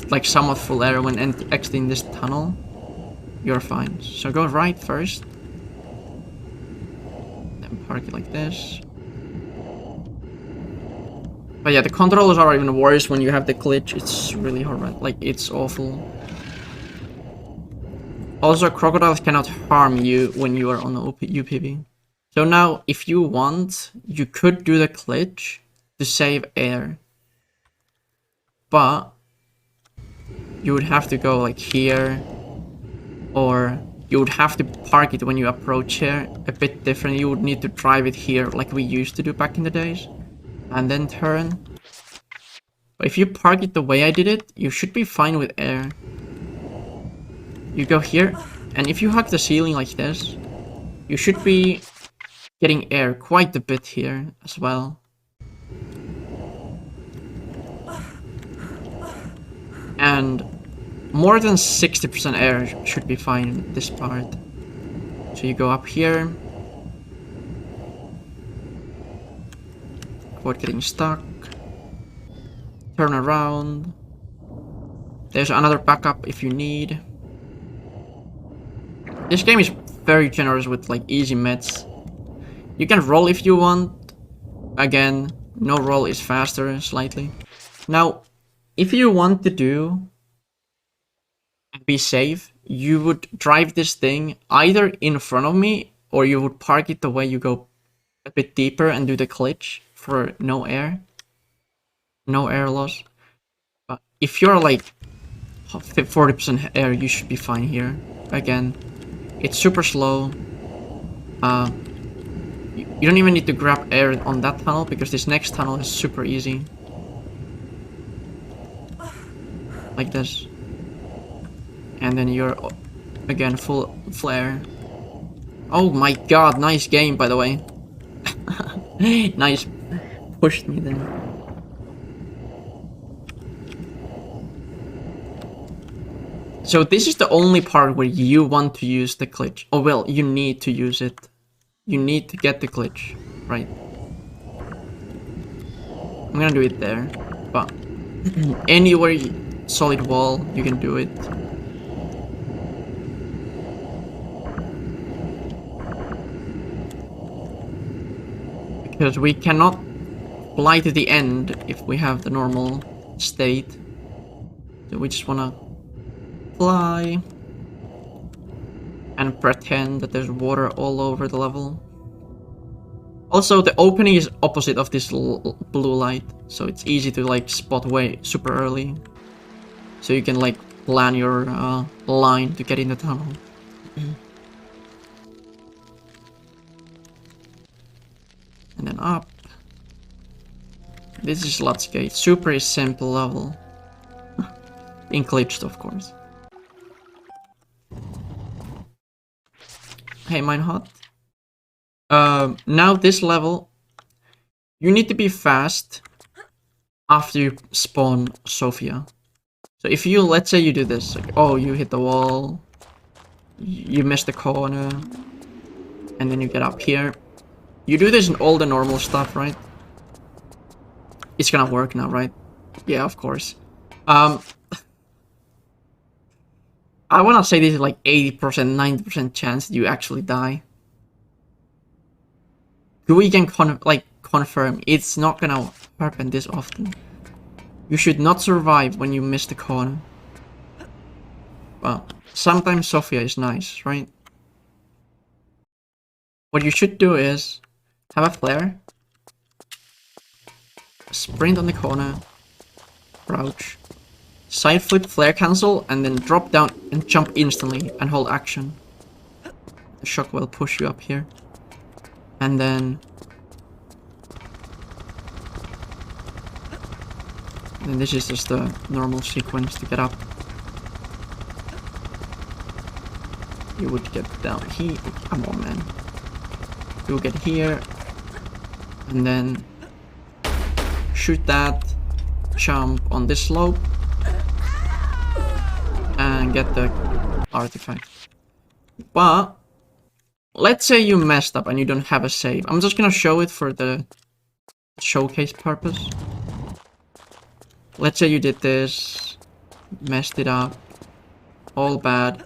[SPEAKER 1] like somewhat full air when exiting this tunnel, you're fine. So go right first. Then park it like this. But yeah, the controls are even worse when you have the glitch. It's really horrible. Like, it's awful. Also, crocodiles cannot harm you when you are on UPV. So now, if you want, you could do the glitch to save air. But you would have to go like here, or you would have to park it when you approach here a bit different. You would need to drive it here like we used to do back in the days, and then turn. But if you park it the way I did it, you should be fine with air. You go here, and if you hug the ceiling like this, you should be getting air quite a bit here as well. And more than 60% air should be fine in this part. So you go up here. Avoid getting stuck. Turn around. There's another backup if you need. This game is very generous with like easy meds. You can roll if you want. Again, no roll is faster slightly. Now, if you want to do be safe, you would drive this thing either in front of me, or you would park it the way you go a bit deeper and do the glitch for no air loss. But if you're like 40% air, you should be fine here. Again, it's super slow. You don't even need to grab air on that tunnel because this next tunnel is super easy. Like this. And then you're again full flare. Oh my god, nice game by the way. Nice, pushed me there. So this is the only part where you want to use the glitch. Oh well, you need to use it. You need to get the glitch, right? I'm gonna do it there, but anywhere solid wall, you can do it. Because we cannot fly to the end if we have the normal state. So we just wanna fly and pretend that there's water all over the level. Also, the opening is opposite of this blue light, so it's easy to like spot way super early. So you can like plan your line to get in the tunnel. And then up. This is Gate. Super simple level. In glitched, of course. Hey, mine hot. Now this level, you need to be fast after you spawn Sophia. So if you, let's say you do this, like, oh, you hit the wall, you miss the corner, and then you get up here. You do this in all the normal stuff, right? It's gonna work now, right? Yeah, of course. I wanna say this is like 80%, 90% chance that you actually die. We can confirm it's not gonna happen this often. You should not survive when you miss the corner. Well, sometimes Sophia is nice, right? What you should do is have a flare, sprint on the corner, crouch, side flip, flare cancel, and then drop down and jump instantly and hold action. The shock will push you up here. And then this is just the normal sequence to get up. You would get down here. Come on, man. You'll get here. And then shoot that. Jump on this slope. And get the artifact. But let's say you messed up and you don't have a save. I'm just gonna show it for the showcase purpose. let's say you did this, messed it up, all bad,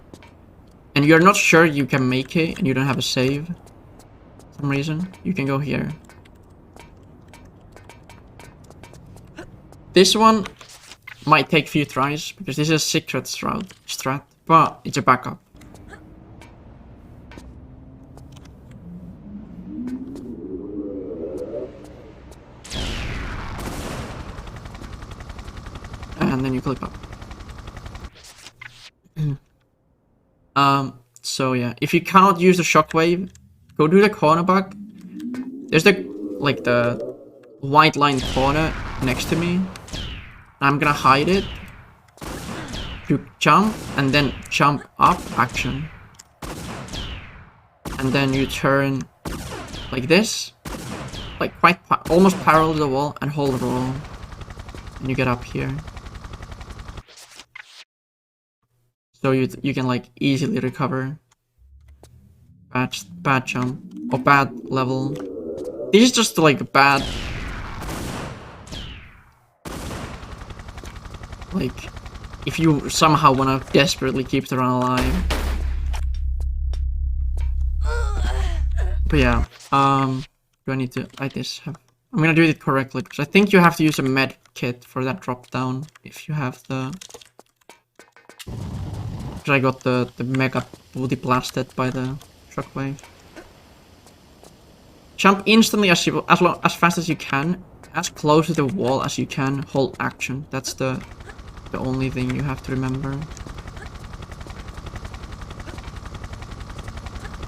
[SPEAKER 1] and you're not sure you can make it, and you don't have a save, for some reason, you can go here. This one might take a few tries, because this is a secret strat, but it's a backup. And then you click up. So yeah, if you cannot use the shockwave, go to the corner bug. There's the white line corner next to me. I'm gonna hide it. You jump and then jump up action. And then you turn like this, like almost parallel to the wall, and hold roll. And you get up here. So you can like easily recover bad jump or bad level. This is just like bad, like if you somehow wanna desperately keep the run alive. But yeah, do I need to like this? I'm gonna do it correctly because I think you have to use a med kit for that drop down if you have the. I got the mega booty blasted by the shockwave. Jump instantly as fast as you can, as close to the wall as you can. Hold action. That's the only thing you have to remember.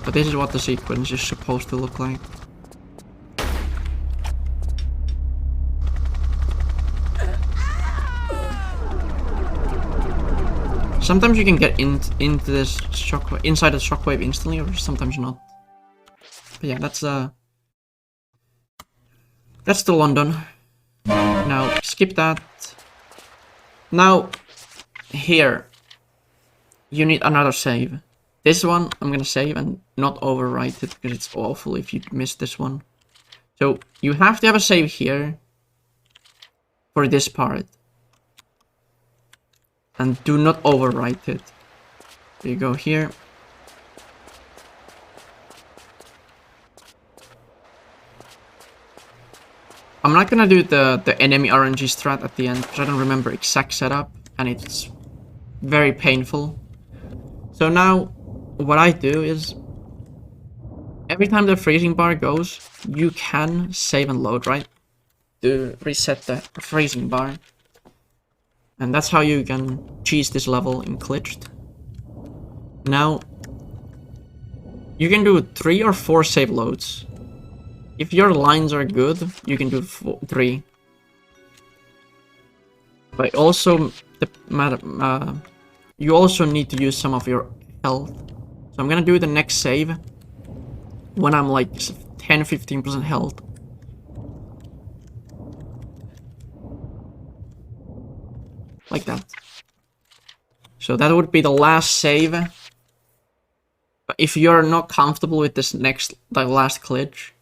[SPEAKER 1] But this is what the sequence is supposed to look like. Sometimes you can get into this shockwave, inside the shockwave instantly, or sometimes not. But yeah, that's the London. Now skip that. Now here you need another save. This one I'm gonna save and not overwrite it because it's awful if you miss this one. So you have to have a save here for this part. And do not overwrite it. You go here. I'm not gonna do the enemy RNG strat at the end because I don't remember exact setup and it's very painful. So now what I do is every time the freezing bar goes, you can save and load, right? To reset the freezing bar. And that's how you can cheese this level in glitched. Now, you can do 3 or 4 save loads. If your lines are good, you can do 3. But also, you also need to use some of your health. So I'm gonna do the next save when I'm like 10-15% health. Like that. So that would be the last save. But if you're not comfortable with this last glitch,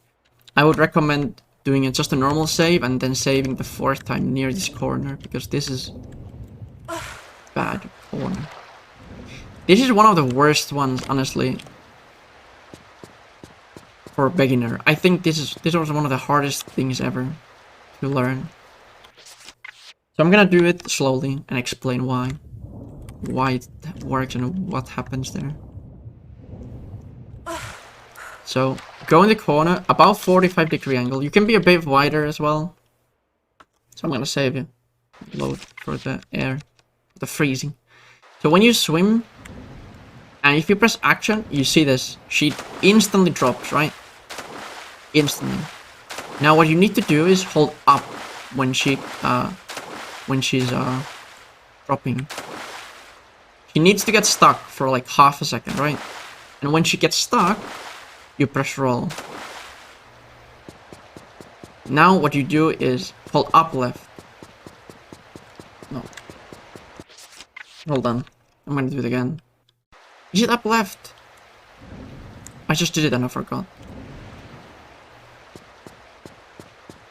[SPEAKER 1] I would recommend doing it just a normal save and then saving the 4th time near this corner, because this is bad corner. This is one of the worst ones, honestly, for a beginner. I think this was one of the hardest things ever to learn. So I'm gonna do it slowly and explain why it works and what happens there. So go in the corner, about 45-degree angle. You can be a bit wider as well. So I'm gonna save you. Load for the air, the freezing. So when you swim, and if you press action, you see this. She instantly drops, right? Instantly. Now what you need to do is hold up when she's dropping. She needs to get stuck for like half a second, right? And when she gets stuck, you press roll. Now what you do is hold up left. No. Hold on. I'm gonna do it again. Is it up left? I just did it and I forgot.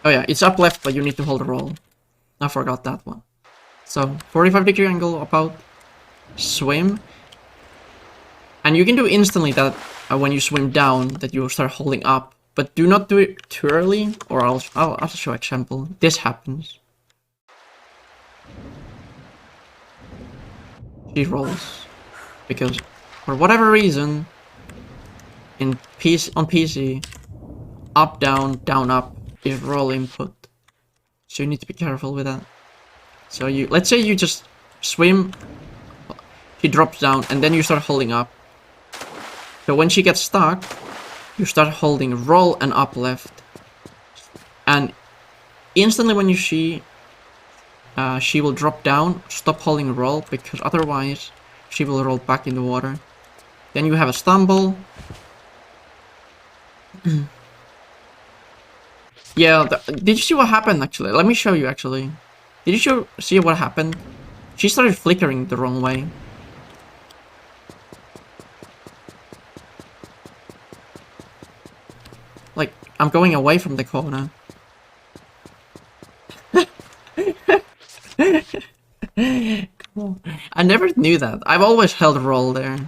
[SPEAKER 1] Oh yeah, it's up left, but you need to hold a roll. I forgot that one. So 45-degree angle about, swim, and you can do instantly that when you swim down that you start holding up, but do not do it too early, or I'll show example. This happens. She rolls because for whatever reason on PC up down down up is roll input, so you need to be careful with that. So let's say you just swim, she drops down, and then you start holding up. So when she gets stuck, you start holding roll and up left, and instantly when she will drop down, stop holding roll, because otherwise she will roll back in the water. Then you have a stumble. Yeah, did you see what happened actually? Let me show you actually. Did you see what happened? She started flickering the wrong way. Like, I'm going away from the corner. Come on. I never knew that. I've always held roll there.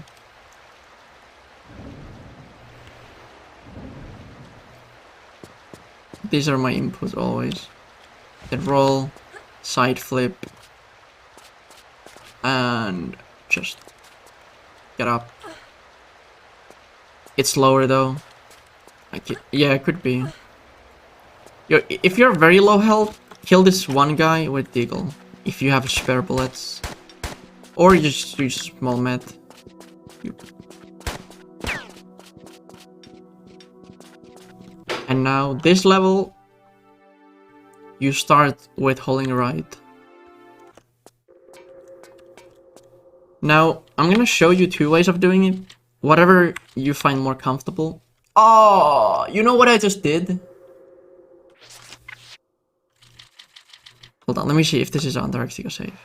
[SPEAKER 1] These are my inputs always. Then roll, side flip, and just get up. It's slower though. Yeah, it could be. If you're very low health, kill this one guy with Deagle. If you have spare bullets. Or you just use small med. And now this level, you start with holding right. Now, I'm gonna show you 2 ways of doing it. Whatever you find more comfortable. Oh, you know what I just did? Hold on, let me see if this is Antarctica save.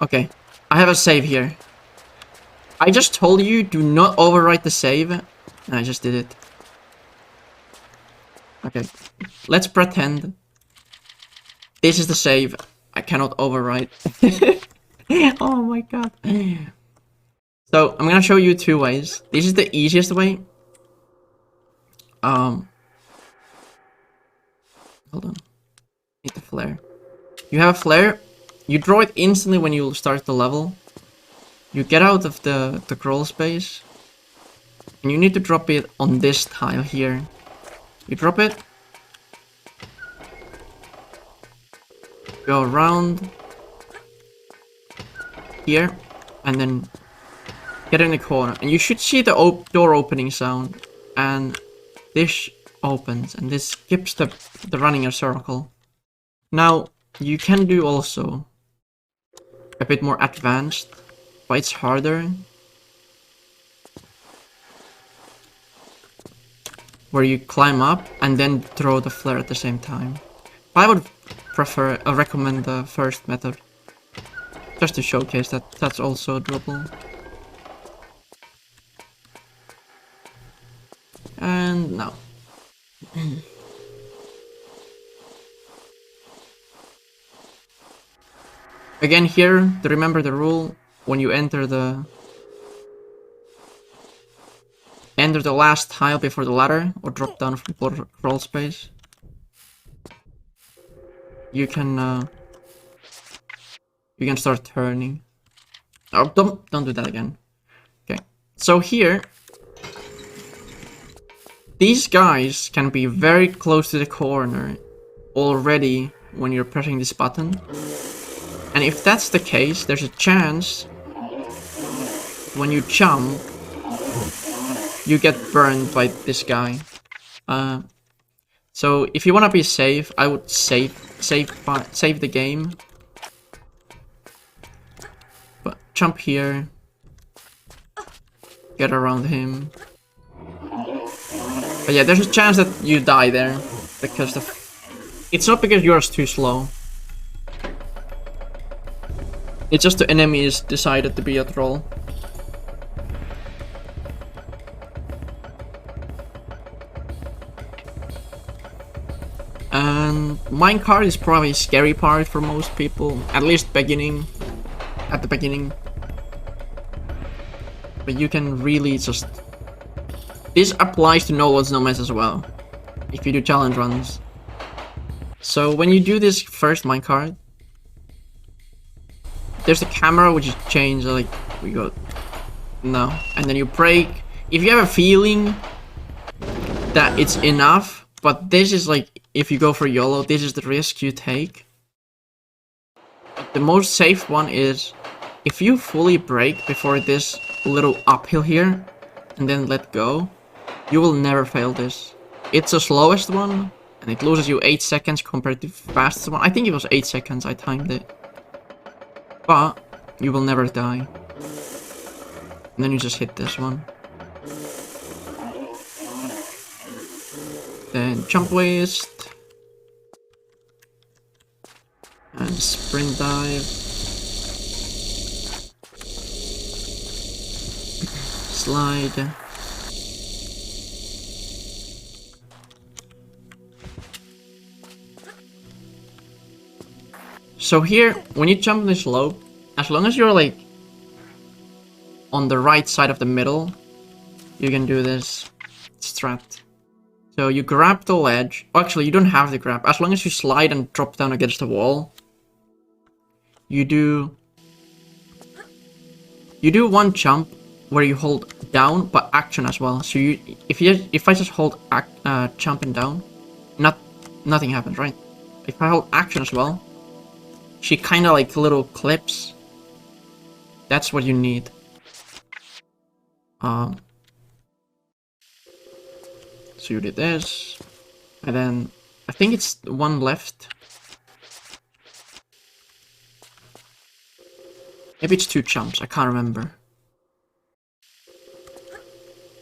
[SPEAKER 1] Okay, I have a save here. I just told you do not overwrite the save, and I just did it. Okay, let's pretend this is the save. I cannot overwrite. Oh my god. So, I'm gonna show you 2 ways. This is the easiest way. Hold on. Need the flare. You have a flare. You draw it instantly when you start the level. You get out of the crawl space. And you need to drop it on this tile here. You drop it. Go around. Here. And then get in the corner. And you should see the door opening sound. And this opens. And this skips the running a circle. Now, you can do also a bit more advanced, but it's harder. Where you climb up and then throw the flare at the same time. I would recommend the first method. Just to showcase that that's also doable. And now. Again here, to remember the rule, when you enter the last tile before the ladder, or drop down from crawl space, you can start turning. Oh, don't do that again. Okay, so here, these guys can be very close to the corner already when you're pressing this button. And if that's the case, there's a chance when you jump, you get burned by this guy. So if you want to be safe, I would save the game. But jump here, get around him. But yeah, there's a chance that you die there because it's not because yours too slow. It's just the enemies decided to be a troll. And minecart is probably a scary part for most people, at least at the beginning. But you can really just... This applies to no loads, no mess as well, if you do challenge runs. So when you do this first minecart, there's the camera which is changed, like we go no, and then you break. If you have a feeling that it's enough, but this is like, if you go for YOLO, this is the risk you take. The most safe one is if you fully break before this little uphill here and then let go, you will never fail this. It's the slowest one and it loses you 8 seconds compared to the fastest one. I think it was 8 seconds, I timed it. But you will never die. And then you just hit this one. Then jump waist. And sprint dive. Slide. So here, when you jump this slope, as long as you're like on the right side of the middle, you can do this strat. So you grab the ledge. Actually, you don't have to grab. As long as you slide and drop down against the wall, you do one jump where you hold down, but action as well. So if I just hold jumping down, nothing happens, right? If I hold action as well, she kind of like little clips. That's what you need. So you did this, and then I think it's one left. Maybe it's 2 jumps, I can't remember.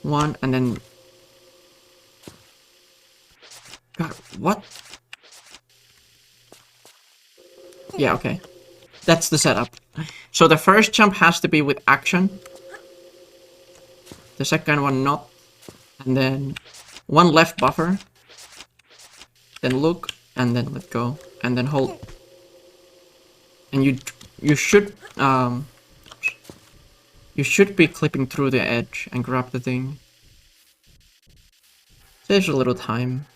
[SPEAKER 1] One, and then... God, what? Yeah, okay. That's the setup. So the first jump has to be with action. The second one not. And then one left buffer. Then look, and then let go. And then hold. And you should be clipping through the edge and grab the thing. Saves a little time.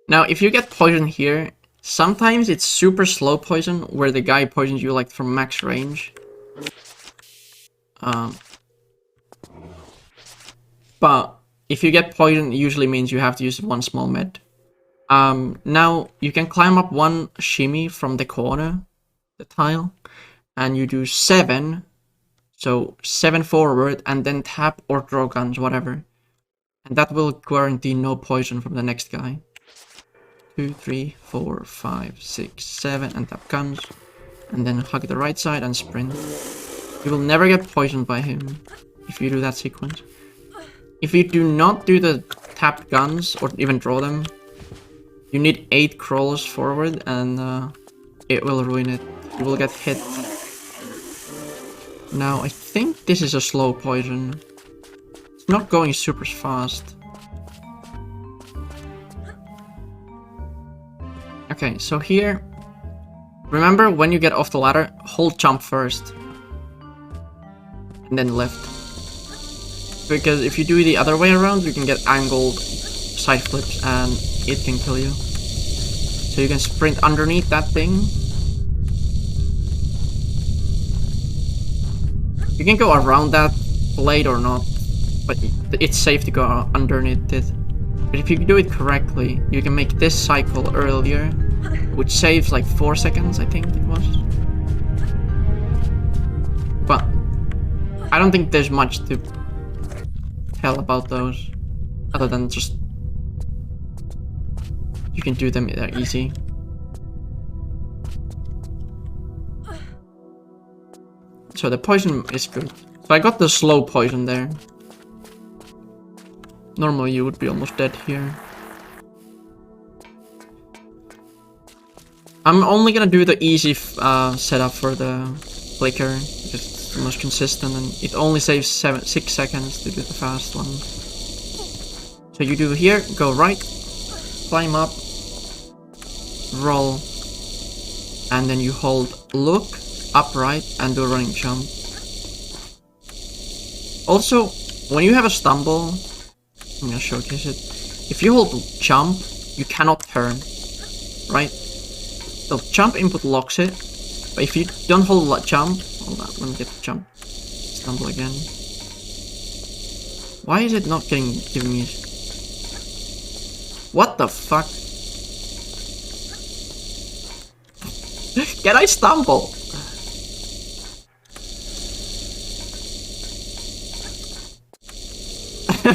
[SPEAKER 1] Now, if you get poisoned here, sometimes it's super slow poison, where the guy poisons you like from max range. But if you get poisoned, it usually means you have to use one small med. Now, you can climb up one shimmy from the corner, the tile, and you do 7. So 7 forward, and then tap or draw guns, whatever. And that will guarantee no poison from the next guy. 2, 3, 4, 5, 6, 7, and tap guns. And then hug the right side and sprint. You will never get poisoned by him if you do that sequence. If you do not do the tapped guns, or even draw them, you need 8 crawls forward, and it will ruin it. You will get hit. Now, I think this is a slow poison. It's not going super fast. Okay, so here, remember when you get off the ladder, hold jump first. And then left. Because if you do it the other way around, you can get angled side flips and it can kill you. So you can sprint underneath that thing. You can go around that blade or not, but it's safe to go underneath it. But if you do it correctly, you can make this cycle earlier, which saves like 4 seconds, I think it was. But I don't think there's much to tell about those, other than just you can do them, they're easy. So the poison is good. So I got the slow poison there. Normally you would be almost dead here. I'm only gonna do the easy setup for the flicker, because the most consistent, and it only saves 6 seconds to do the fast one. So you do here, go right, climb up, roll, and then you hold look, upright, and do a running jump. Also, when you have a stumble, I'm gonna showcase it. If you hold jump, you cannot turn, right? So jump input locks it, but if you don't hold jump, hold on, let me get the jump. Stumble again. Why is it not giving me? What the fuck? Can I stumble?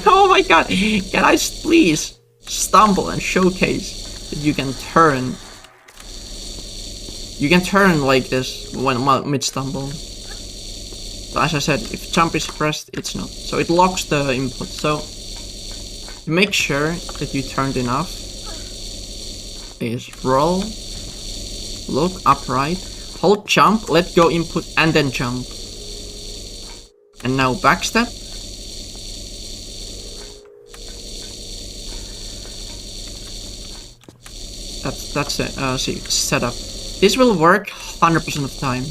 [SPEAKER 1] Oh my god! Can I please stumble and showcase that you can turn? You can turn like this when mid stumble. So as I said, if jump is pressed, it's not. So it locks the input. So to make sure that you turned enough is roll, look upright, hold jump, let go input, and then jump. And now backstep. That's it. See, setup. This will work 100% of the time.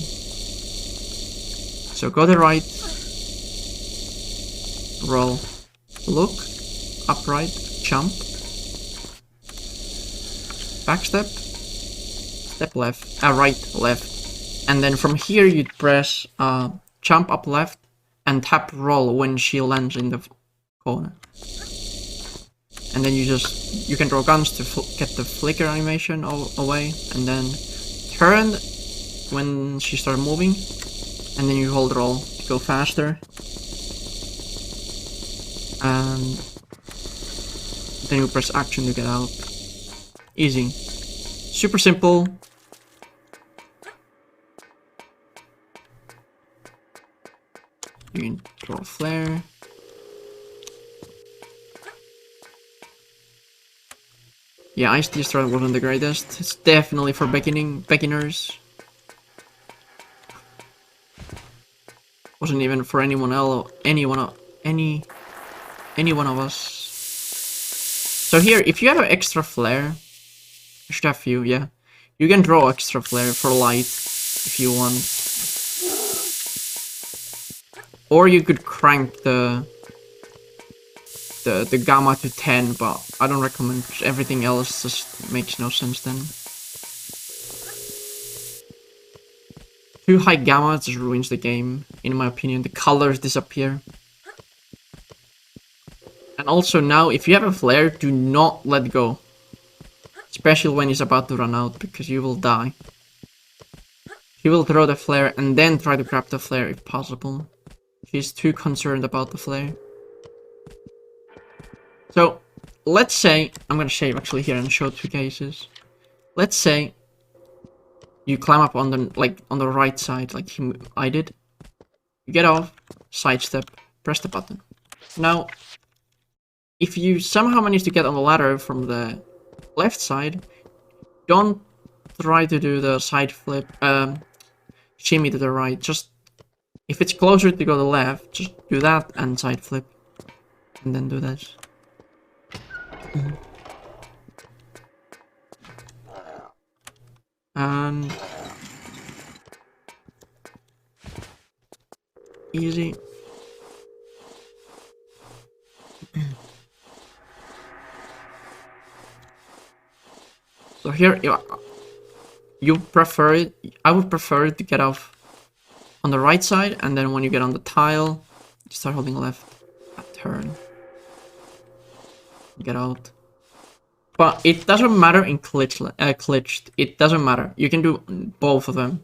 [SPEAKER 1] So go to the right, roll, look, upright, jump, backstep, step left, right, left, and then from here you press jump up left and tap roll when she lands in the corner. And then you can draw guns to get the flicker animation away, and then turn when she starts moving, and then you hold roll to go faster, and then you press action to get out. Easy. Super simple. You can draw a flare. Yeah, Ice Destroyer wasn't the greatest. It's definitely for beginners. Wasn't even for anyone else, any one of us. So here, if you have an extra flare, you should have few, yeah. You can draw extra flare for light if you want. Or you could crank the gamma to 10, but I don't recommend. Everything else just makes no sense then. Too high gamma just ruins the game, in my opinion. The colors disappear. And also now, if you have a flare, do not let go. Especially when he's about to run out, because you will die. He will throw the flare and then try to grab the flare if possible. He's too concerned about the flare. So, let's say, I'm gonna shave actually here and show 2 cases. Let's say you climb up on the right side, like I did. You get off, sidestep, press the button. Now, if you somehow manage to get on the ladder from the left side, don't try to do the side flip, shimmy to the right. Just, if it's closer to go to the left, just do that and side flip. And then do this. And easy. So here you prefer it. I would prefer it to get off on the right side, and then when you get on the tile, you start holding left, turn, get out. But it doesn't matter in glitched. It doesn't matter. You can do both of them.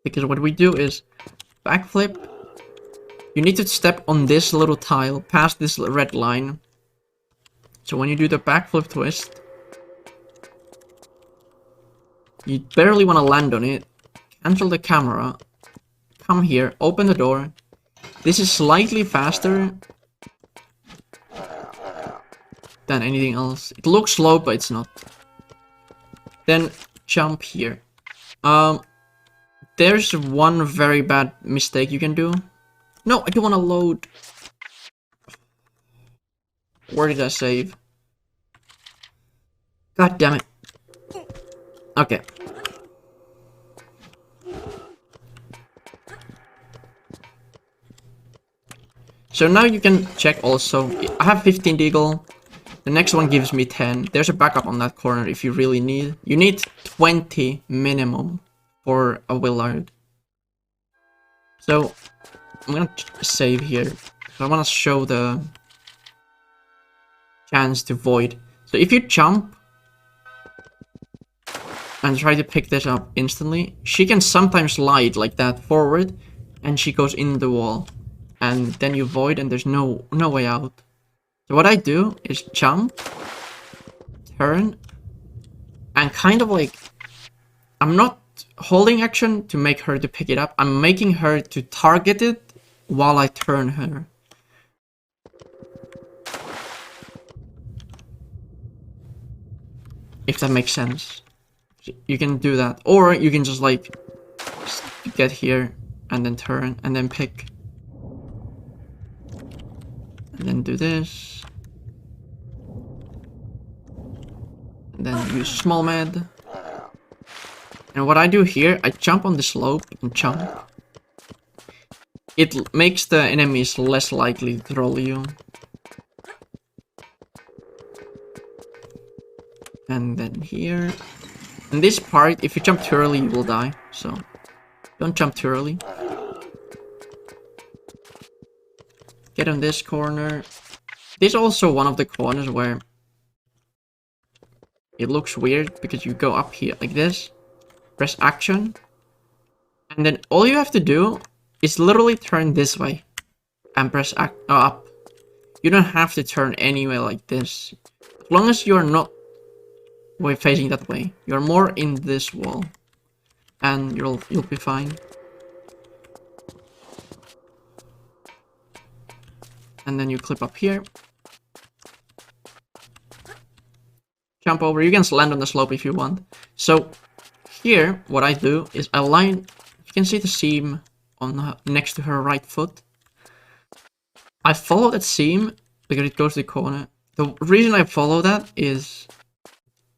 [SPEAKER 1] Because what we do is backflip. You need to step on this little tile past this red line. So when you do the backflip twist, you barely want to land on it. Cancel the camera. Come here. Open the door. This is slightly faster than anything else. It looks slow, but it's not. Then jump here. there's one very bad mistake you can do. No, I don't want to load. Where did I save? God damn it. Okay. So now you can check also. I have 15 deagle. The next one gives me 10. There's a backup on that corner if you really need. You need 20 minimum for a Willard. So I'm gonna save here. I want to show the chance to void. So if you jump and try to pick this up instantly, she can sometimes slide like that forward and she goes in the wall. And then you void and there's no way out. So what I do is jump, turn, and kind of like, I'm not holding action to make her to pick it up. I'm making her to target it while I turn her. If that makes sense. You can do that. Or you can just like get here and then turn and then pick. And then do this. And then use small med. And what I do here, I jump on the slope and jump. It makes the enemies less likely to troll you. And then here. In this part, if you jump too early, you will die. So, don't jump too early. Get on this corner. This is also one of the corners where it looks weird because you go up here like this. Press action. And then all you have to do is literally turn this way. And press up. You don't have to turn anywhere like this. As long as you're not facing that way. You're more in this wall. And you'll be fine. And then you clip up here. Jump over. You can land on the slope if you want. So here, what I do is I line. You can see the seam on next to her right foot. I follow that seam because it goes to the corner. The reason I follow that is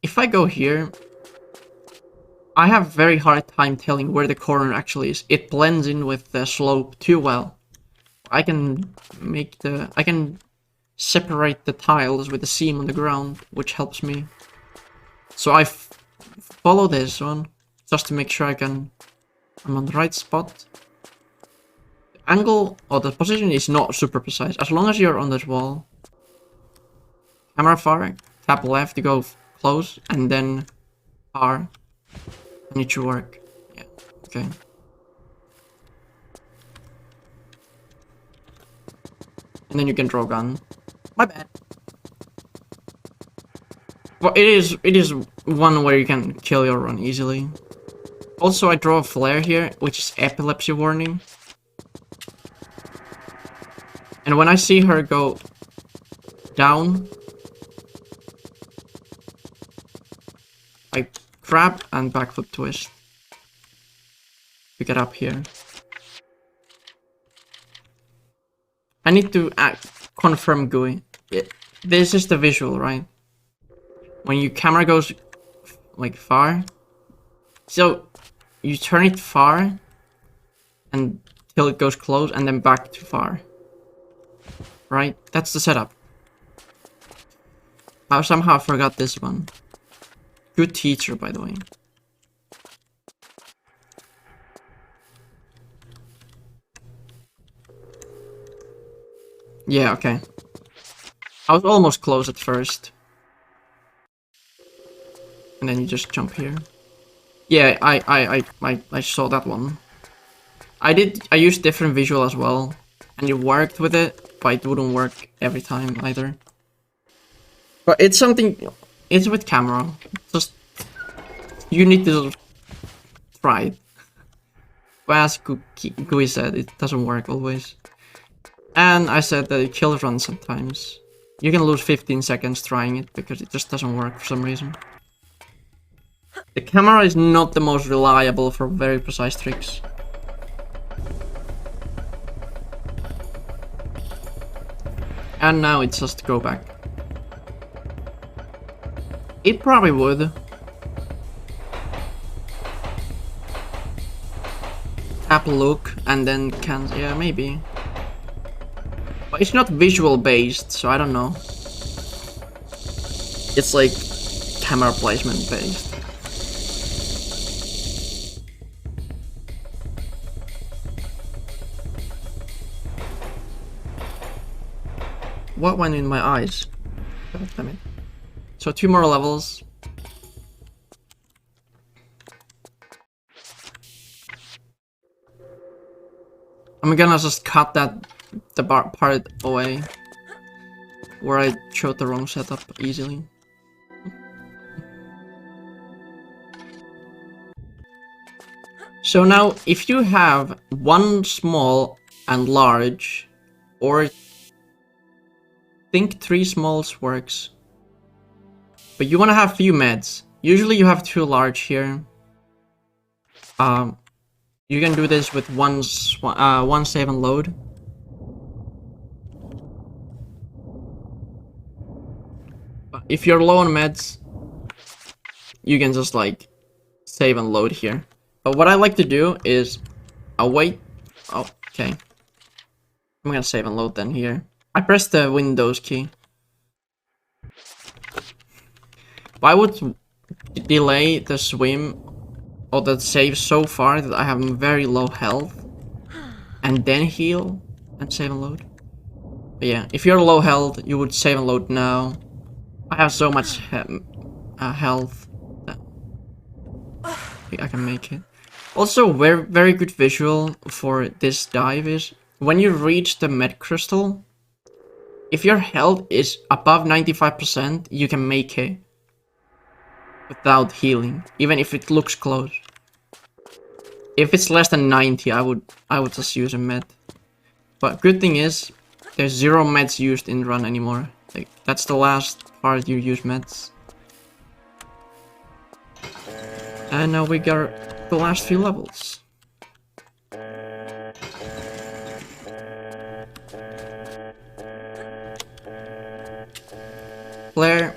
[SPEAKER 1] if I go here, I have very hard time telling where the corner actually is. It blends in with the slope too well. I can separate the tiles with the seam on the ground, which helps me. So I follow this one just to make sure I'm on the right spot. The angle or the position is not super precise. As long as you're on this wall. Camera far, tap left to go close, and then far. And it should work. Yeah, okay. And then you can draw gun. My bad. Well, it is one where you can kill your run easily. Also, I draw a flare here, which is epilepsy warning. And when I see her go down, I grab and backflip twist to get up here. I need to confirm GUI. This is the visual, right? When your camera goes like far, so you turn it far until it goes close and then back to far. Right? That's the setup. I somehow forgot this one. Good teacher, by the way. Yeah, okay. I was almost close at first. And then you just jump here. Yeah, I saw that one. I used different visual as well. And it worked with it, but it wouldn't work every time either. But it's something, it's with camera. Just, you need to try it. But as Gui said, it doesn't work always. And I said that it kills run sometimes. You can lose 15 seconds trying it because it just doesn't work for some reason. The camera is not the most reliable for very precise tricks. And now it just go back. It probably would. Tap look and then can, yeah, maybe. But it's not visual based, so I don't know. It's like camera placement based. What went in my eyes? God damn it. So 2 more levels. I'm gonna just cut the part away where I showed the wrong setup easily. So now, if you have one small and large, or think 3 smalls works, but you want to have few meds. Usually you have 2 large here. You can do this with one save and load. But if you're low on meds, you can just like save and load here. But what I like to do is I'll wait. Oh, okay. I'm gonna save and load then here. I press the Windows key. But I would delay the swim or the save so far that I have very low health, and then heal and save and load. But yeah, if you're low health, you would save and load now. I have so much health that I can make it. Also, very good visual for this dive is when you reach the med crystal. If your health is above 95%, you can make it without healing, even if it looks close. If it's less than 90, I would just use a med. But good thing is, there's 0 meds used in run anymore. Like that's the last part you use meds. And now we got the last few levels. Flare,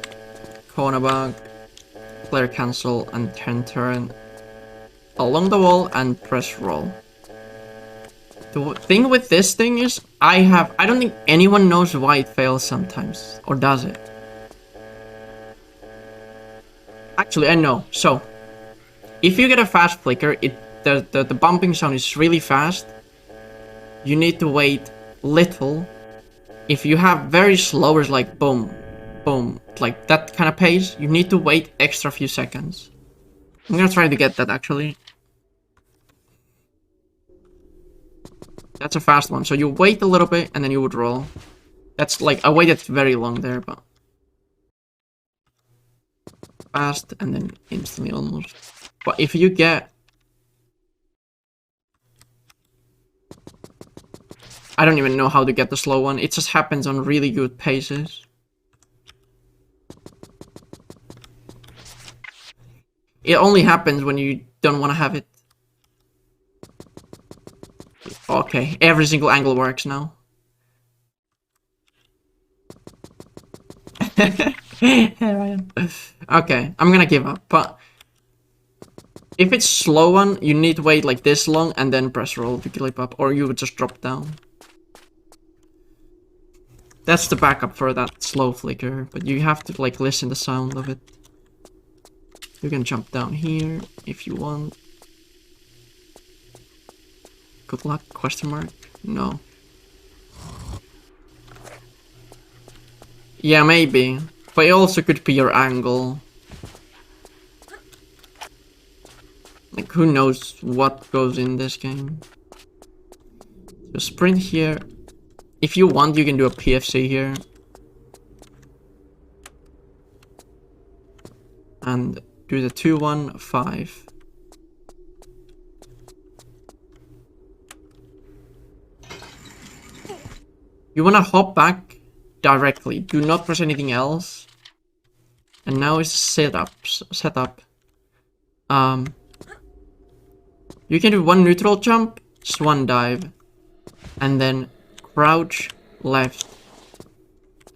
[SPEAKER 1] corner bug, flare cancel, and turn along the wall and press roll. The thing with this thing is, I don't think anyone knows why it fails sometimes, or does it? Actually, I know. So, if you get a fast flicker, the bumping sound is really fast. You need to wait little. If you have very slow, it's like boom, boom, like that kind of pace, you need to wait extra few seconds. I'm gonna try to get that actually. That's a fast one. So you wait a little bit and then you would roll. That's like, I waited very long there, but fast and then instantly almost. But if you get, I don't even know how to get the slow one. It just happens on really good paces. It only happens when you don't want to have it. Okay, every single angle works now. Here I am. Okay, I'm gonna give up, but if it's slow one, you need to wait like this long and then press roll to clip up, or you would just drop down. That's the backup for that slow flicker, but you have to like listen to the sound of it. You can jump down here if you want. Good luck, question mark? No. Yeah, maybe. But it also could be your angle. Like, who knows what goes in this game. So sprint here. If you want, you can do a PFC here. And do the 2-1-5. You wanna hop back directly. Do not press anything else. And now it's setup. You can do one neutral jump, swan dive, and then crouch, left,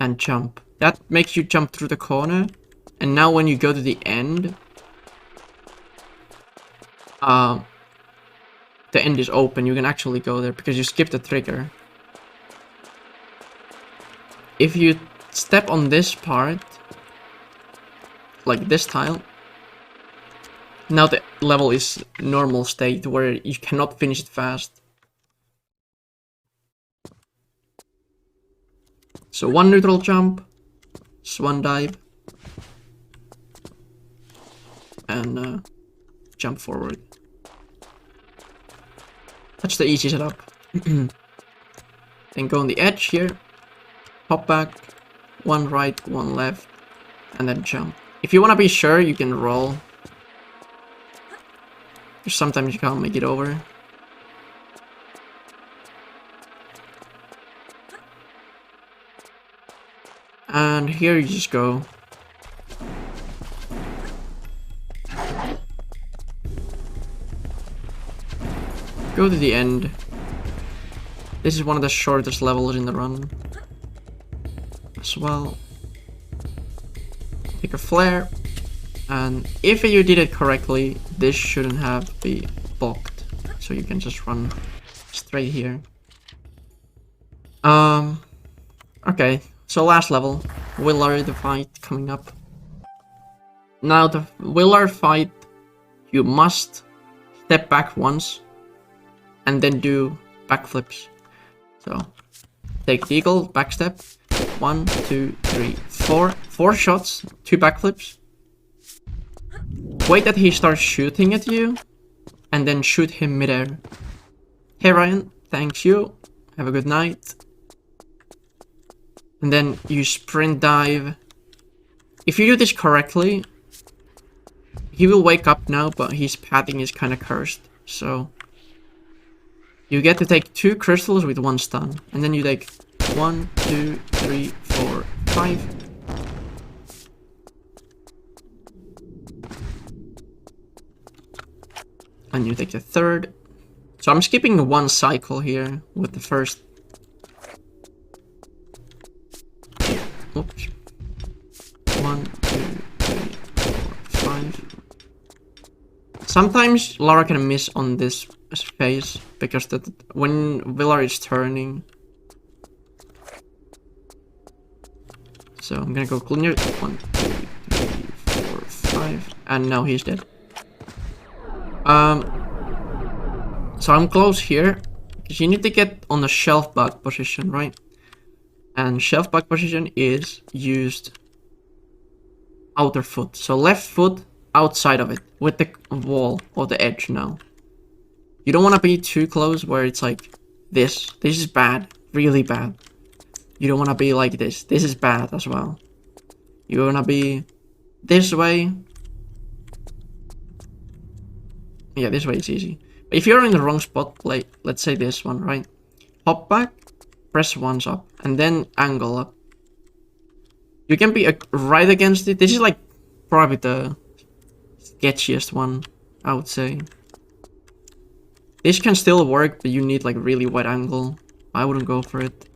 [SPEAKER 1] and jump. That makes you jump through the corner. And now when you go to the end, the end is open. You can actually go there because you skipped the trigger. If you step on this part, like this tile, now the level is normal state where you cannot finish it fast. So one neutral jump, swan dive, and jump forward. That's the easy setup. Then go on the edge here, hop back, one right, one left, and then jump. If you want to be sure, you can roll. Sometimes you can't make it over. And here you just go. Go to the end. This is one of the shortest levels in the run as well. Take a flare, and if you did it correctly, this shouldn't have been blocked, so you can just run straight here. Okay, so last level, Willard the fight coming up. Now the Willard fight, you must step back once and then do backflips. So take the eagle, backstep, 1, 2, 3, 4. 4 shots, 2 backflips. Wait that he starts shooting at you, and then shoot him midair. Hey Ryan, thank you. Have a good night. And then you sprint dive. If you do this correctly, he will wake up now, but his padding is kind of cursed. So you get to take 2 crystals with 1 stun, and then you take 1, 2, 3, 4, 5. And you take the 3rd. So I'm skipping 1 cycle here with the first. Oops. 1, 2, 3, 4, 5. Sometimes Lara can miss on this phase because when Villar is turning. So I'm gonna go cleaner. 1, 2, 3, 4, 5, and now he's dead. So I'm close here because you need to get on the shelf bug position, right? And shelf bug position is used outer foot. So left foot outside of it with the wall or the edge now. You don't want to be too close where it's like this. This is bad, really bad. You don't want to be like this. This is bad as well. You want to be this way. Yeah, this way is easy. But if you're in the wrong spot, like let's say this one, right? Hop back, press once up, and then angle up. You can be right against it. This is like probably the sketchiest one, I would say. This can still work, but you need like really wide angle. I wouldn't go for it.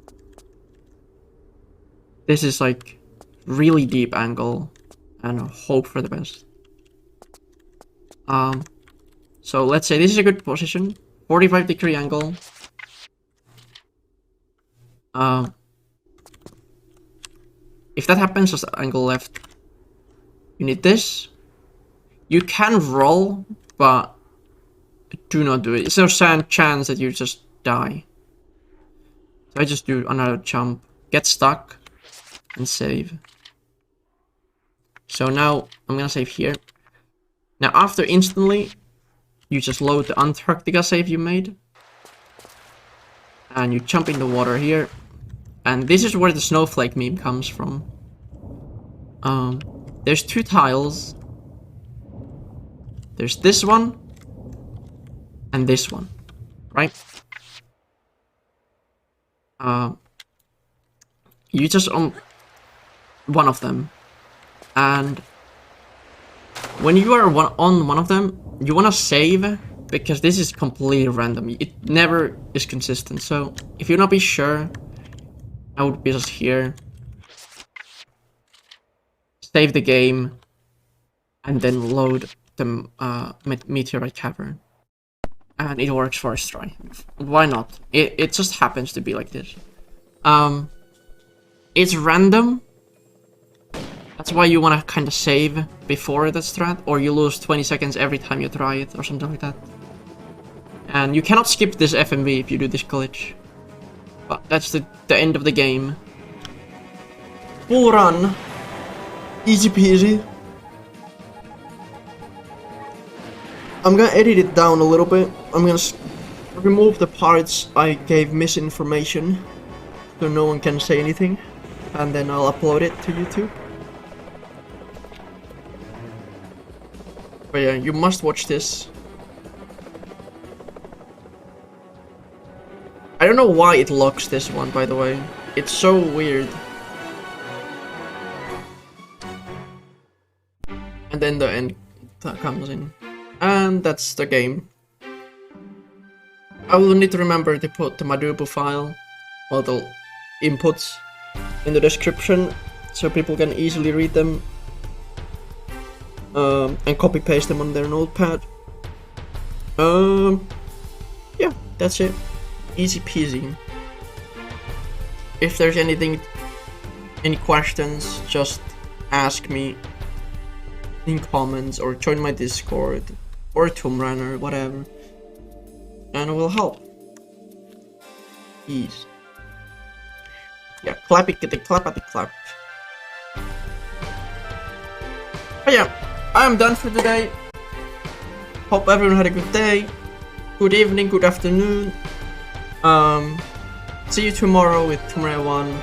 [SPEAKER 1] This is like really deep angle and hope for the best. So let's say this is a good position, 45-degree angle. If that happens, just angle left. You need this. You can roll, but do not do it. There's a chance that you just die. So I just do another jump, get stuck, and save. So now I'm gonna save here. Now after instantly, you just load the Antarctica save you made. And you jump in the water here. And this is where the snowflake meme comes from. There's 2 tiles. There's this one. And this one. Right? You just on one of them. And when you are on one of them, you want to save, because this is completely random. It never is consistent. So if you not be sure, I would be just here, save the game, and then load the meteorite cavern. And it works first try. Why not? It just happens to be like this. It's random. That's why you want to kind of save before the strat, or you lose 20 seconds every time you try it, or something like that. And you cannot skip this FMV if you do this glitch. But that's the end of the game. Full run. Easy peasy. I'm gonna edit it down a little bit. I'm gonna remove the parts I gave misinformation, so no one can say anything. And then I'll upload it to YouTube. But yeah, you must watch this. I don't know why it locks this one, by the way. It's so weird. And then the end comes in. And that's the game. I will need to remember to put the Madubu file, or the inputs, in the description, so people can easily read them. And copy paste them on their notepad. Yeah, that's it. Easy peasy. If there's any questions, just ask me in comments, or join my Discord, or Tomb Runner, whatever, and we'll help. Ease. Yeah, clap at the clap. But yeah, I am done for today. Hope everyone had a good day, good evening, good afternoon. See you tomorrow with Tomb Raider 1.